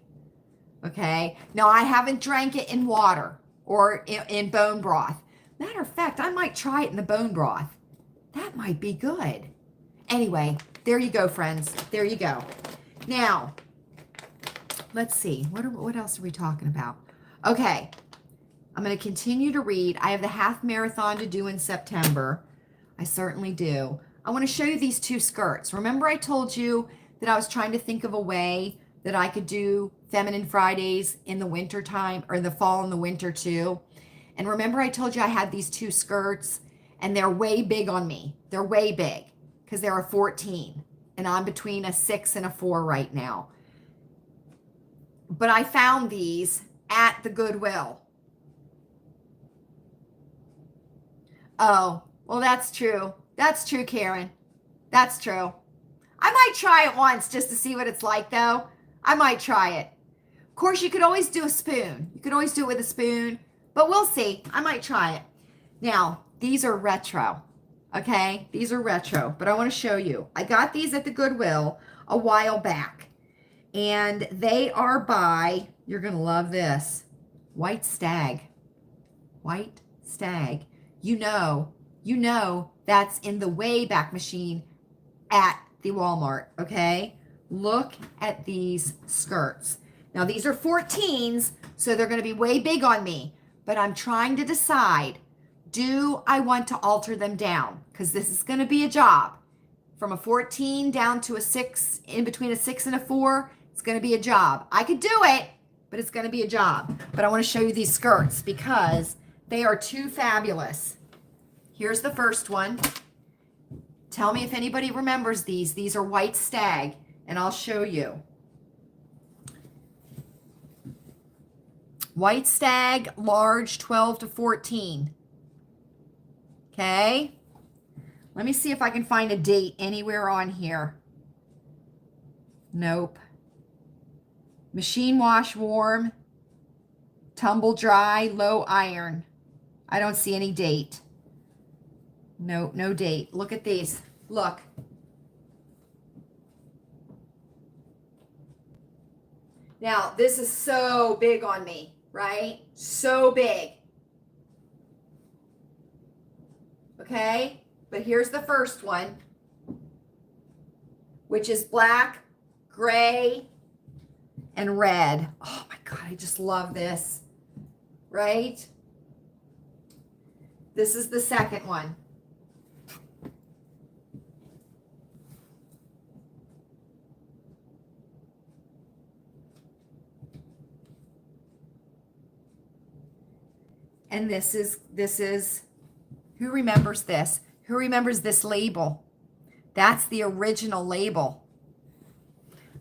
okay? Now, I haven't drank it in water or in bone broth. Matter of fact, I might try it in the bone broth. That might be good. Anyway, there you go, friends. There you go. Now, let's see. What else are we talking about? Okay, I'm going to continue to read. I have the half marathon to do in September. I certainly do. I want to show you these 2 skirts. Remember I told you that I was trying to think of a way that I could do Feminine Fridays in the winter time, or in the fall and the winter too. And remember I told you I had these 2 skirts, and they're way big on me. They're way big because they're a 14, and I'm between a 6 and a 4 right now. But I found these at the Goodwill. Oh, well, that's true. That's true, Karen. That's true. I might try it once just to see what it's like, though. I might try it. Of course, you could always do a spoon. You could always do it with a spoon, but we'll see. I might try it. Now, these are retro, okay? These are retro, but I want to show you. I got these at the Goodwill a while back, and they are by, you're going to love this, White Stag. White Stag. You know that's in the Wayback Machine at the Walmart, okay? Look at these skirts. Now, these are 14s, so they're going to be way big on me, but I'm trying to decide, do I want to alter them down? Because this is going to be a job. From a 14 down to a 6, in between a 6 and a 4, it's going to be a job. I could do it, but it's going to be a job. But I want to show you these skirts because they are too fabulous. Here's the first one. Tell me if anybody remembers these. These are White Stag, and I'll show you. White Stag, large, 12 to 14. Okay. Let me see if I can find a date anywhere on here. Nope. Machine wash warm, tumble dry, low iron. I don't see any date. No, no date. Look at these. Look. Now, this is so big on me, right? So big. Okay? But here's the first one, which is black, gray, and red. Oh my God, I just love this, right? This is the second one. And this is, who remembers this? Who remembers this label? That's the original label.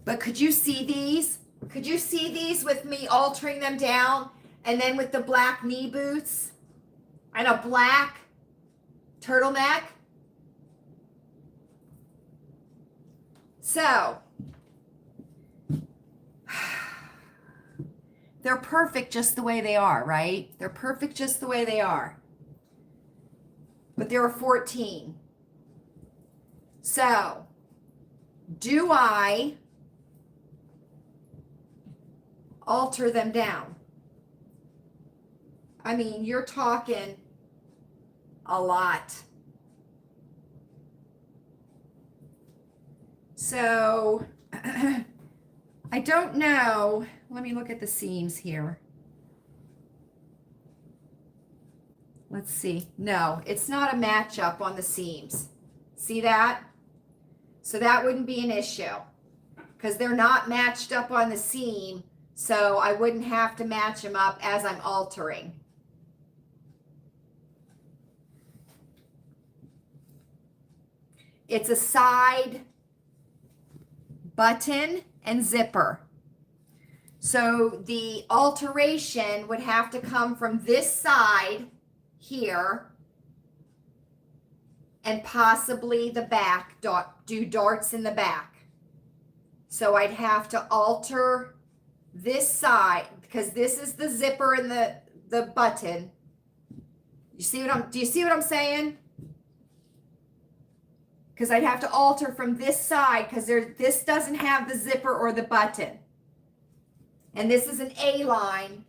But could you see these? Could you see these with me altering them down? And then with the black knee boots and a black turtleneck? So, they're perfect just the way they are, right? They're perfect just the way they are. But there are 14. So, do I alter them down? I mean, you're talking a lot. So, I don't know. Let me look at the seams here. Let's see. No, it's not a matchup on the seams. See that? So that wouldn't be an issue because they're not matched up on the seam. So I wouldn't have to match them up as I'm altering. It's a side button and zipper. So the alteration would have to come from this side here and possibly the back, do darts in the back. So I'd have to alter this side because this is the zipper and the button. Do you see what I'm saying? Because I'd have to alter from this side because this doesn't have the zipper or the button. And this is an A-line.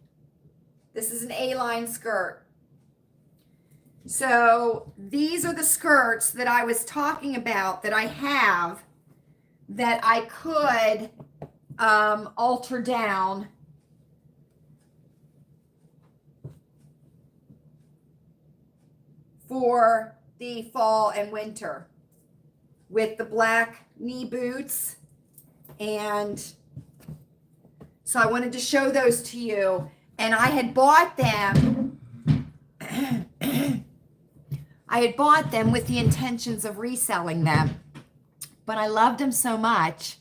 This is an A-line skirt. So these are the skirts that I was talking about that I have that I could alter down for the fall and winter with the black knee boots and So I wanted to show those to you. And I had bought them. I had bought them with the intentions of reselling them. But I loved them so much,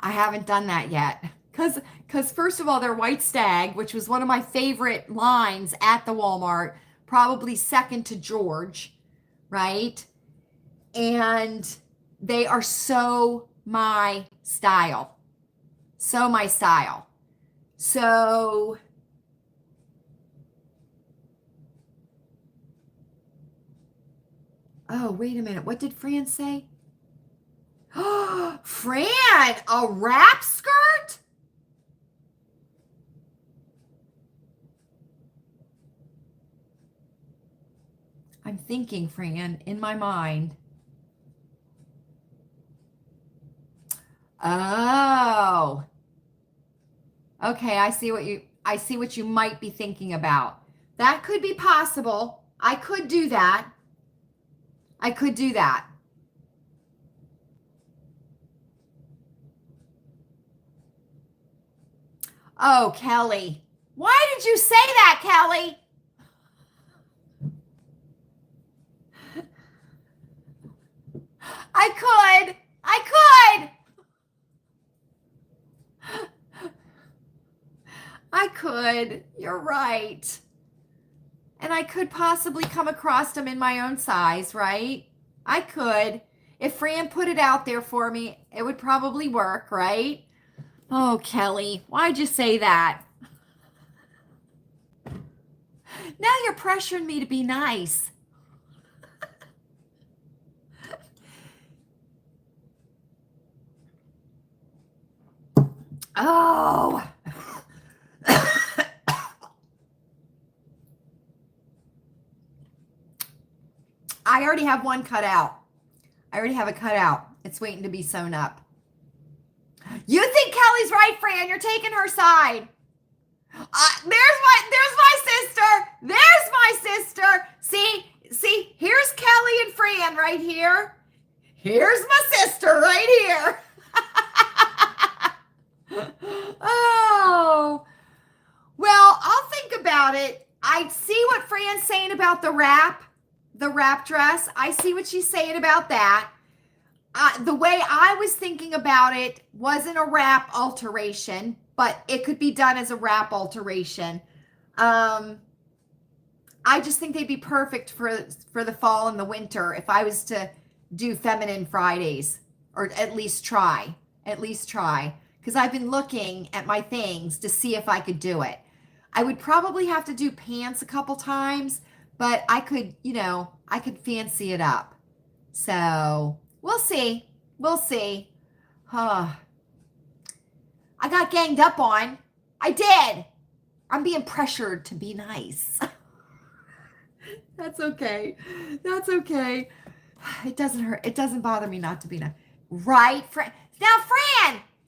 I haven't done that yet. Because first of all, they're White Stag, which was one of my favorite lines at the Walmart, probably second to George, right? And they are so my style. So my style. So oh, wait a minute. What did Fran say? Fran, a wrap skirt? I'm thinking, Fran, in my mind. Oh. Okay, I see what you might be thinking about. That could be possible. I could do that. I could do that. Oh, Kelly. Why did you say that, Kelly? I could. I could. You're right. And I could possibly come across them in my own size, right? I could. If Fran put it out there for me, it would probably work, right? Oh, Kelly, why'd you say that? Now you're pressuring me to be nice. Oh. I already have one cut out. I already have it cut out. It's waiting to be sewn up. You think Kelly's right, Fran? You're taking her side. There's my sister. There's my sister. See, here's Kelly and Fran right here. Here's my sister right here. Oh, well, I'll think about it. I see what Fran's saying about the wrap dress. I see what she's saying about that. The way I was thinking about it wasn't a wrap alteration, but it could be done as a wrap alteration. I just think they'd be perfect for the fall and the winter if I was to do Feminine Fridays, or at least try. Because I've been looking at my things to see if I could do it. I would probably have to do pants a couple times, but I could fancy it up. So we'll see. Huh. I got ganged up on. I did. I'm being pressured to be nice. That's okay. It doesn't hurt. It doesn't bother me not to be nice. Right, Fran? Now,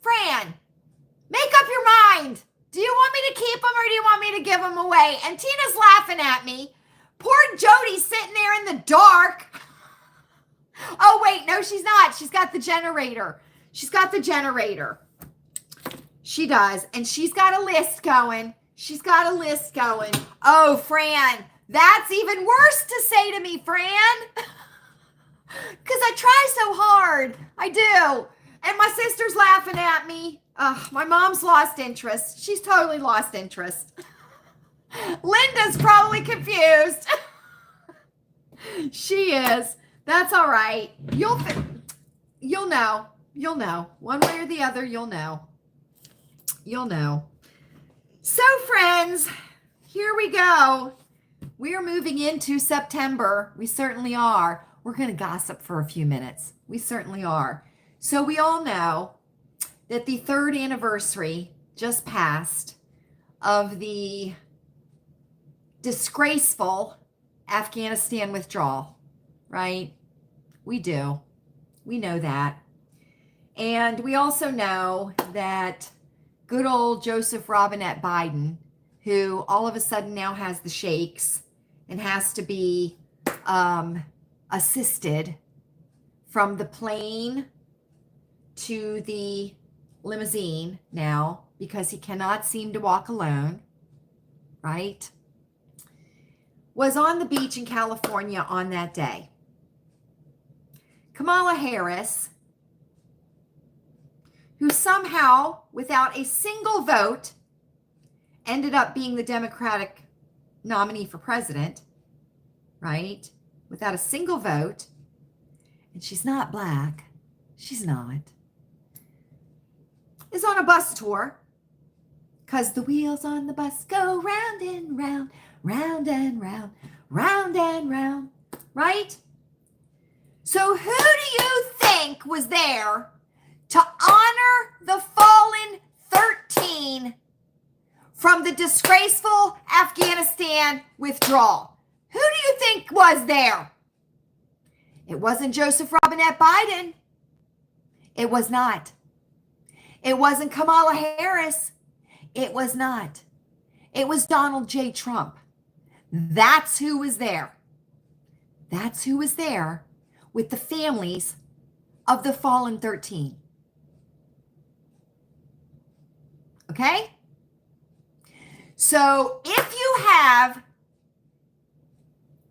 Fran, make up your mind. Do you want me to keep them or do you want me to give them away? And Tina's laughing at me. Poor Jody's sitting there in the dark. Oh, wait, no, she's not. She's got the generator. She does. And she's got a list going. Oh, Fran, that's even worse to say to me, Fran. Because I try so hard. I do. And my sister's laughing at me. My mom's lost interest. She's totally lost interest. Linda's probably confused. She is. That's all right. You'll know. One way or the other, you'll know. So, friends, here we go. We are moving into September. We certainly are. We're going to gossip for a few minutes. We certainly are. So we all know that the 3rd anniversary just passed of the disgraceful Afghanistan withdrawal, right? We do. We know that. And we also know that good old Joseph Robinette Biden, who all of a sudden now has the shakes and has to be assisted from the plane to the limousine now because he cannot seem to walk alone, right? Was on the beach in California on that day. Kamala Harris, who somehow, without a single vote, ended up being the Democratic nominee for president, right? Without a single vote. And she's not black. She's not. Is on a bus tour because the wheels on the bus go round and round, round and round, round and round, right? So who do you think was there to honor the fallen 13 from the disgraceful Afghanistan withdrawal? Who do you think was there? It wasn't Joseph Robinette Biden. It was not. It wasn't Kamala Harris. It was not. It was Donald J. Trump. That's who was there. That's who was there with the families of the fallen 13. Okay? So if you have,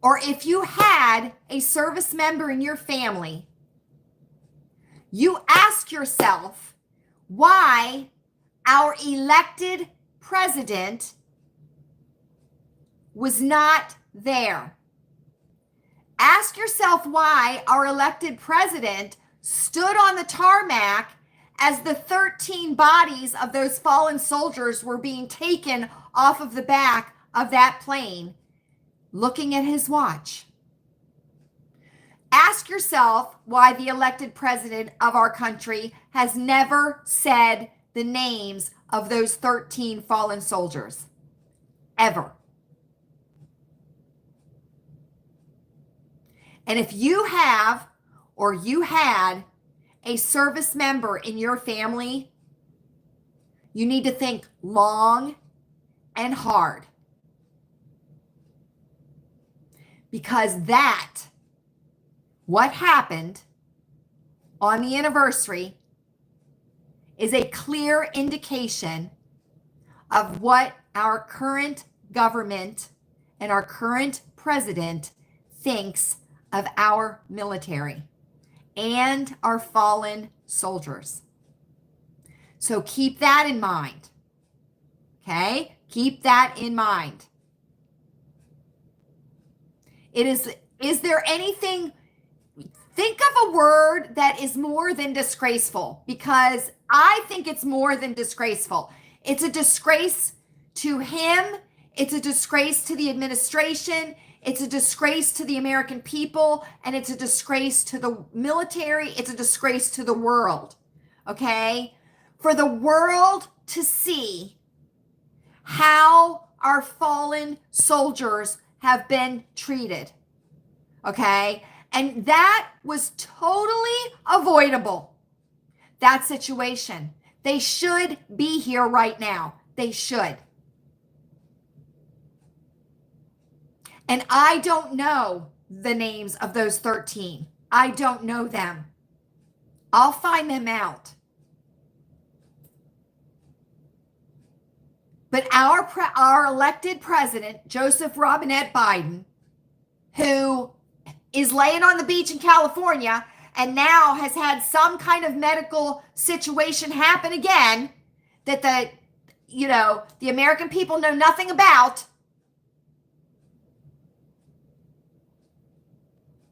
or if you had a service member in your family, you ask yourself why our elected president was not there. Ask yourself why our elected president stood on the tarmac as the 13 bodies of those fallen soldiers were being taken off of the back of that plane, looking at his watch. Ask yourself why the elected president of our country has never said the names of those 13 fallen soldiers, ever. And if you have, or you had, a service member in your family, you need to think long and hard. Because that, what happened on the anniversary, is a clear indication of what our current government and our current president thinks of our military and our fallen soldiers. So keep that in mind. Okay? Keep that in mind. Is there anything, think of a word that is more than disgraceful, because I think it's more than disgraceful. It's a disgrace to him. It's a disgrace to the administration. It's a disgrace to the American people, and it's a disgrace to the military. It's a disgrace to the world, okay? For the world to see how our fallen soldiers have been treated, okay? And that was totally avoidable, that situation. They should be here right now. They should. And I don't know the names of those 13. I don't know them. I'll find them out. But our elected president, Joseph Robinette Biden, who is laying on the beach in California and now has had some kind of medical situation happen again that the American people know nothing about.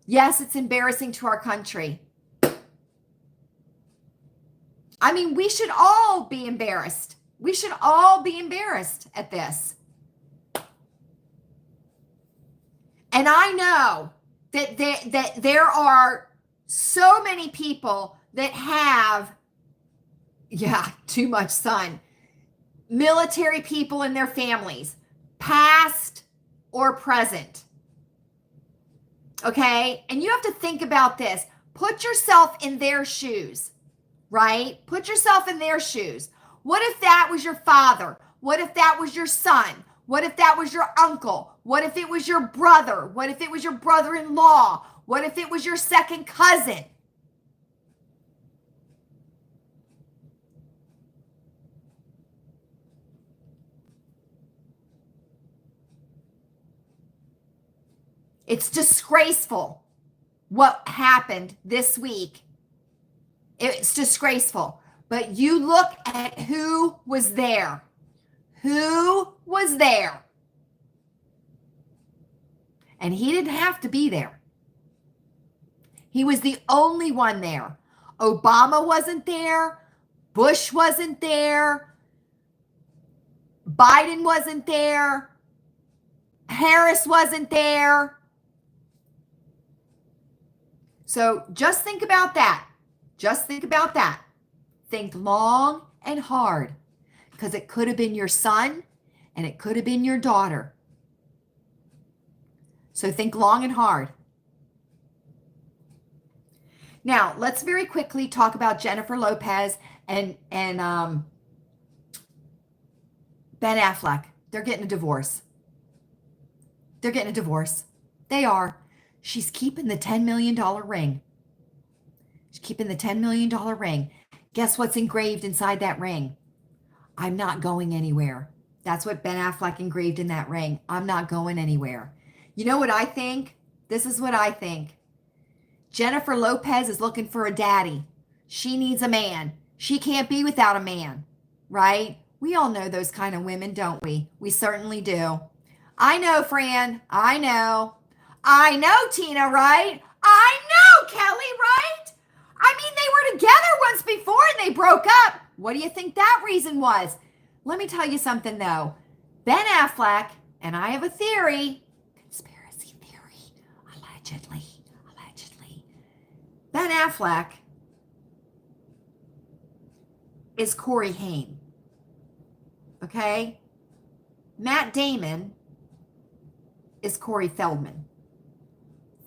Yes, it's embarrassing to our country. I mean, we should all be embarrassed. We should all be embarrassed at this. And I know that there are so many people that have, too much sun, military people in their families, past or present. Okay? And you have to think about this. Put yourself in their shoes, right? Put yourself in their shoes. What if that was your father? What if that was your son? What if that was your uncle? What if it was your brother? What if it was your brother-in-law? What if it was your second cousin? It's disgraceful what happened this week. It's disgraceful. But you look at who was there. Who was there? And he didn't have to be there. He was the only one there. Obama wasn't there. Bush wasn't there. Biden wasn't there. Harris wasn't there. So just think about that. Just think about that. Think long and hard, because it could have been your son and it could have been your daughter. So think long and hard. Now, let's very quickly talk about Jennifer Lopez and Ben Affleck. They're getting a divorce. They're getting a divorce. They are. She's keeping the $10 million ring. She's keeping the $10 million ring. Guess what's engraved inside that ring? I'm not going anywhere. That's what Ben Affleck engraved in that ring. I'm not going anywhere. You know what I think? This is what I think. Jennifer Lopez is looking for a daddy. She needs a man. She can't be without a man, right? We all know those kind of women, don't we? We certainly do. I know, Fran. I know. I know, Tina, right? I know, Kelly, right? I mean, they were together once before and they broke up. What do you think that reason was? Let me tell you something, though. Ben Affleck, and I have a theory, conspiracy theory, allegedly. Ben Affleck is Corey Haim. Okay? Matt Damon is Corey Feldman.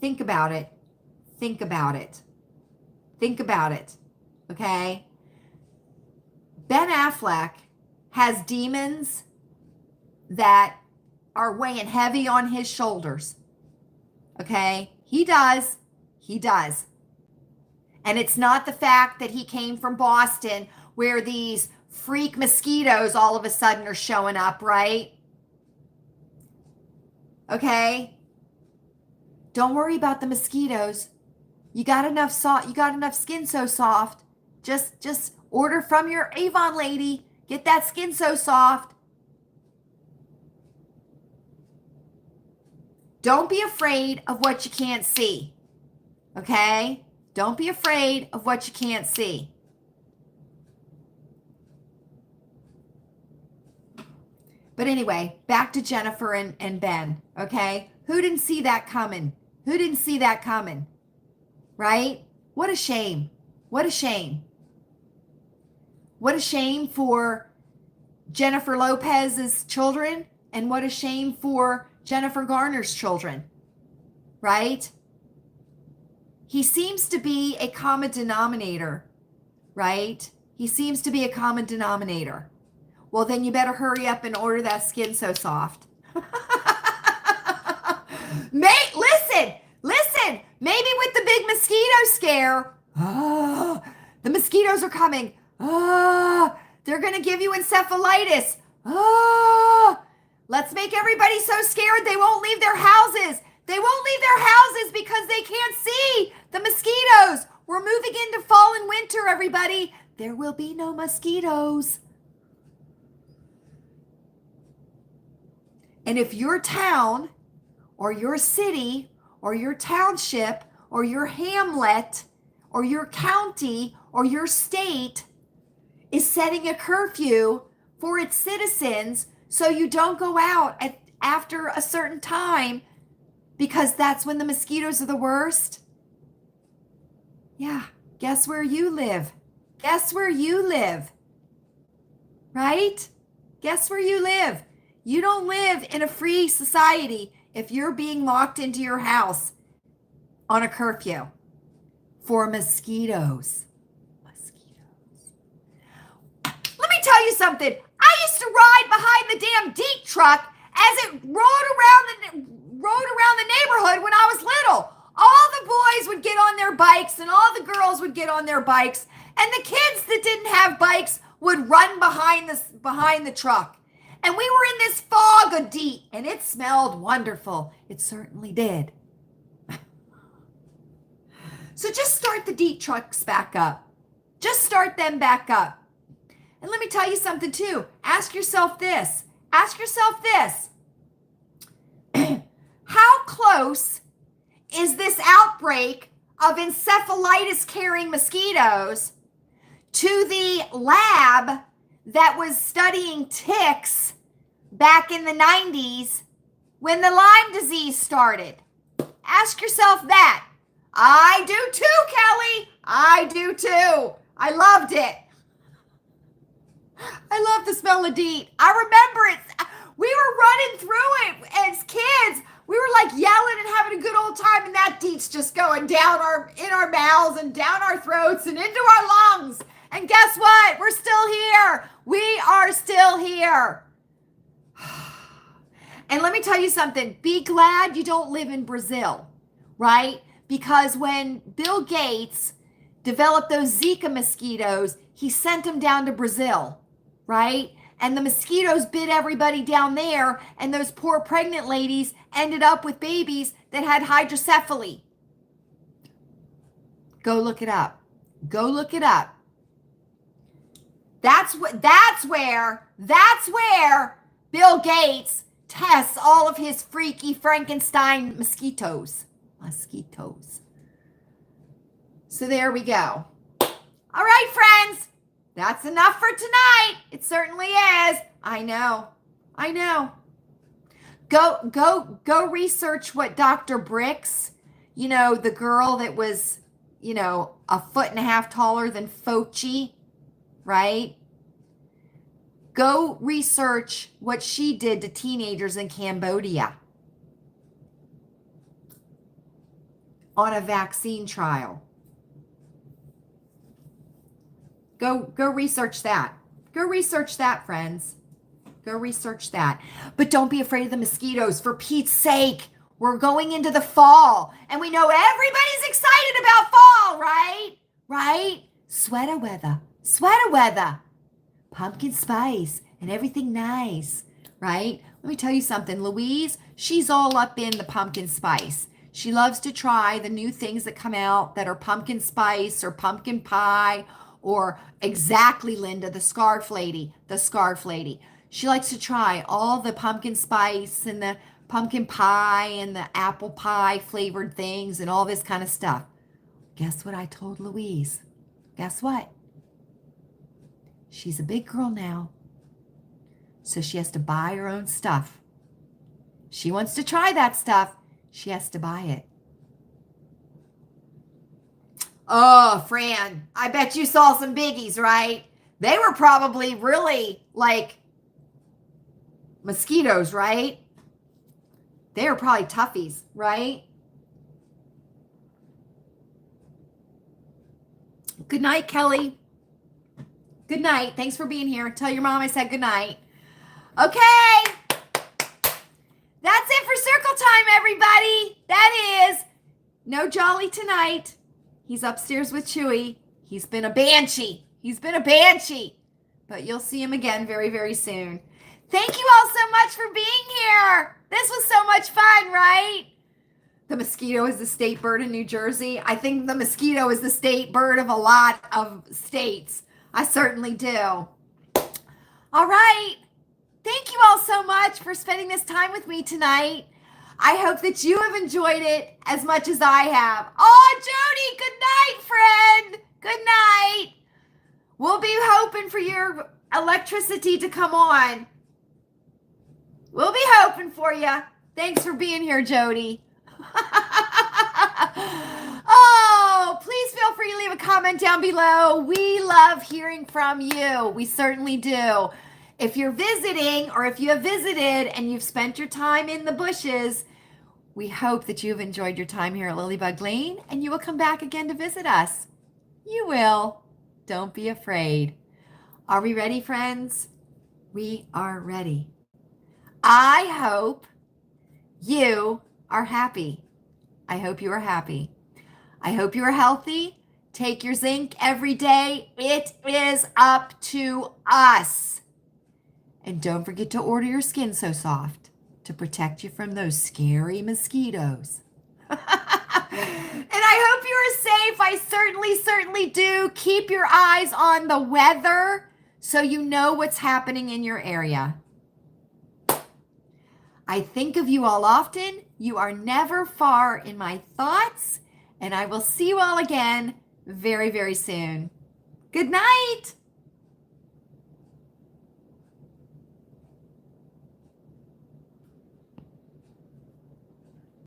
Think about it. Think about it. Think about it. Okay? Ben Affleck has demons that are weighing heavy on his shoulders. Okay? He does. He does. And it's not the fact that he came from Boston where these freak mosquitoes all of a sudden are showing up, right? Okay? Don't worry about the mosquitoes. You got enough skin so soft. Just order from your Avon lady. Get that skin so soft. Don't be afraid of what you can't see. Okay? Don't be afraid of what you can't see. But anyway, back to Jennifer and Ben, okay? Who didn't see that coming? Who didn't see that coming? Right? What a shame. What a shame. What a shame for Jennifer Lopez's children, and what a shame for Jennifer Garner's children, right? He seems to be a common denominator, right? He seems to be a common denominator. Well, then you better hurry up and order that skin so soft. Mate, listen, maybe with the big mosquito scare, the mosquitoes are coming. They're going to give you encephalitis. Let's make everybody so scared they won't leave their houses. They won't leave their houses because they can't see the mosquitoes. We're moving into fall and winter, everybody. There will be no mosquitoes. And if your town or your city or your township or your hamlet or your county or your state is setting a curfew for its citizens so you don't go out after a certain time because that's when the mosquitoes are the worst. Yeah, guess where you live? Guess where you live? Right? Guess where you live? You don't live in a free society if you're being locked into your house on a curfew for mosquitoes. Let me tell you something. I used to ride behind the damn deep truck as it rode around the neighborhood when I was little. All the boys would get on their bikes and all the girls would get on their bikes, and the kids that didn't have bikes would run behind the truck. And we were in this fog of DEET, and it smelled wonderful. It certainly did. So just start the DEET trucks back up. Just start them back up. And let me tell you something too. Ask yourself this. Ask yourself this. How close is this outbreak of encephalitis carrying mosquitoes to the lab that was studying ticks back in the 90s when the Lyme disease started? Ask yourself that. I do too, Kelly. I do too. I loved it. I love the smell of DEET. I remember it. We were running through it as kids. We were like yelling and having a good old time, and that DEET's just going down in our mouths and down our throats and into our lungs. And guess what? We're still here. We are still here. And let me tell you something. Be glad you don't live in Brazil, right? Because when Bill Gates developed those Zika mosquitoes, he sent them down to Brazil, right? And the mosquitoes bit everybody down there, and those poor pregnant ladies ended up with babies that had hydrocephaly. Go look it up. Go look it up. That's where Bill Gates tests all of his freaky Frankenstein mosquitoes. So there we go. All right, friends. That's enough for tonight. It certainly is. I know. Go research what Dr. Bricks, the girl that was, a foot and a half taller than Fauci, right? Go research what she did to teenagers in Cambodia on a vaccine trial. Go research that. Go research that, friends. Go research that. But don't be afraid of the mosquitoes. For Pete's sake, we're going into the fall. And we know everybody's excited about fall, right? Right? Sweater weather. Pumpkin spice and everything nice, right? Let me tell you something. Louise, she's all up in the pumpkin spice. She loves to try the new things that come out that are pumpkin spice or pumpkin pie, or exactly, Linda, the scarf lady. She likes to try all the pumpkin spice and the pumpkin pie and the apple pie flavored things and all this kind of stuff. Guess what I told Louise? Guess what? She's a big girl now, so she has to buy her own stuff. She wants to try that stuff. She has to buy it. Oh, Fran, I bet you saw some biggies, right? They were probably really like mosquitoes, right? They were probably toughies, right? Good night, Kelly. Good night. Thanks for being here. Tell your mom I said good night. Okay. That's it for circle time, everybody. That is no Jolly tonight. He's upstairs with Chewy. He's been a banshee. But you'll see him again very, very soon. Thank you all so much for being here. This was so much fun, right? The mosquito is the state bird in New Jersey. I think the mosquito is the state bird of a lot of states. I certainly do. All right. Thank you all so much for spending this time with me tonight. I hope that you have enjoyed it as much as I have. Oh, Jody, good night, friend. Good night. We'll be hoping for your electricity to come on. We'll be hoping for you. Thanks for being here, Jody. Oh, please feel free to leave a comment down below. We love hearing from you. We certainly do. If you're visiting, or if you have visited and you've spent your time in the bushes, we hope that you've enjoyed your time here at Lilleybugglane and you will come back again to visit us. You will. Don't be afraid. Are we ready, friends? We are ready. I hope you are happy. I hope you are happy. I hope you are healthy. Take your zinc every day. It is up to us. And don't forget to order your Skin So Soft to protect you from those scary mosquitoes. And I hope you are safe. I certainly do. Keep your eyes on the weather so you know what's happening in your area. I think of you all often. You are never far in my thoughts, and I will see you all again very, very soon. Good night.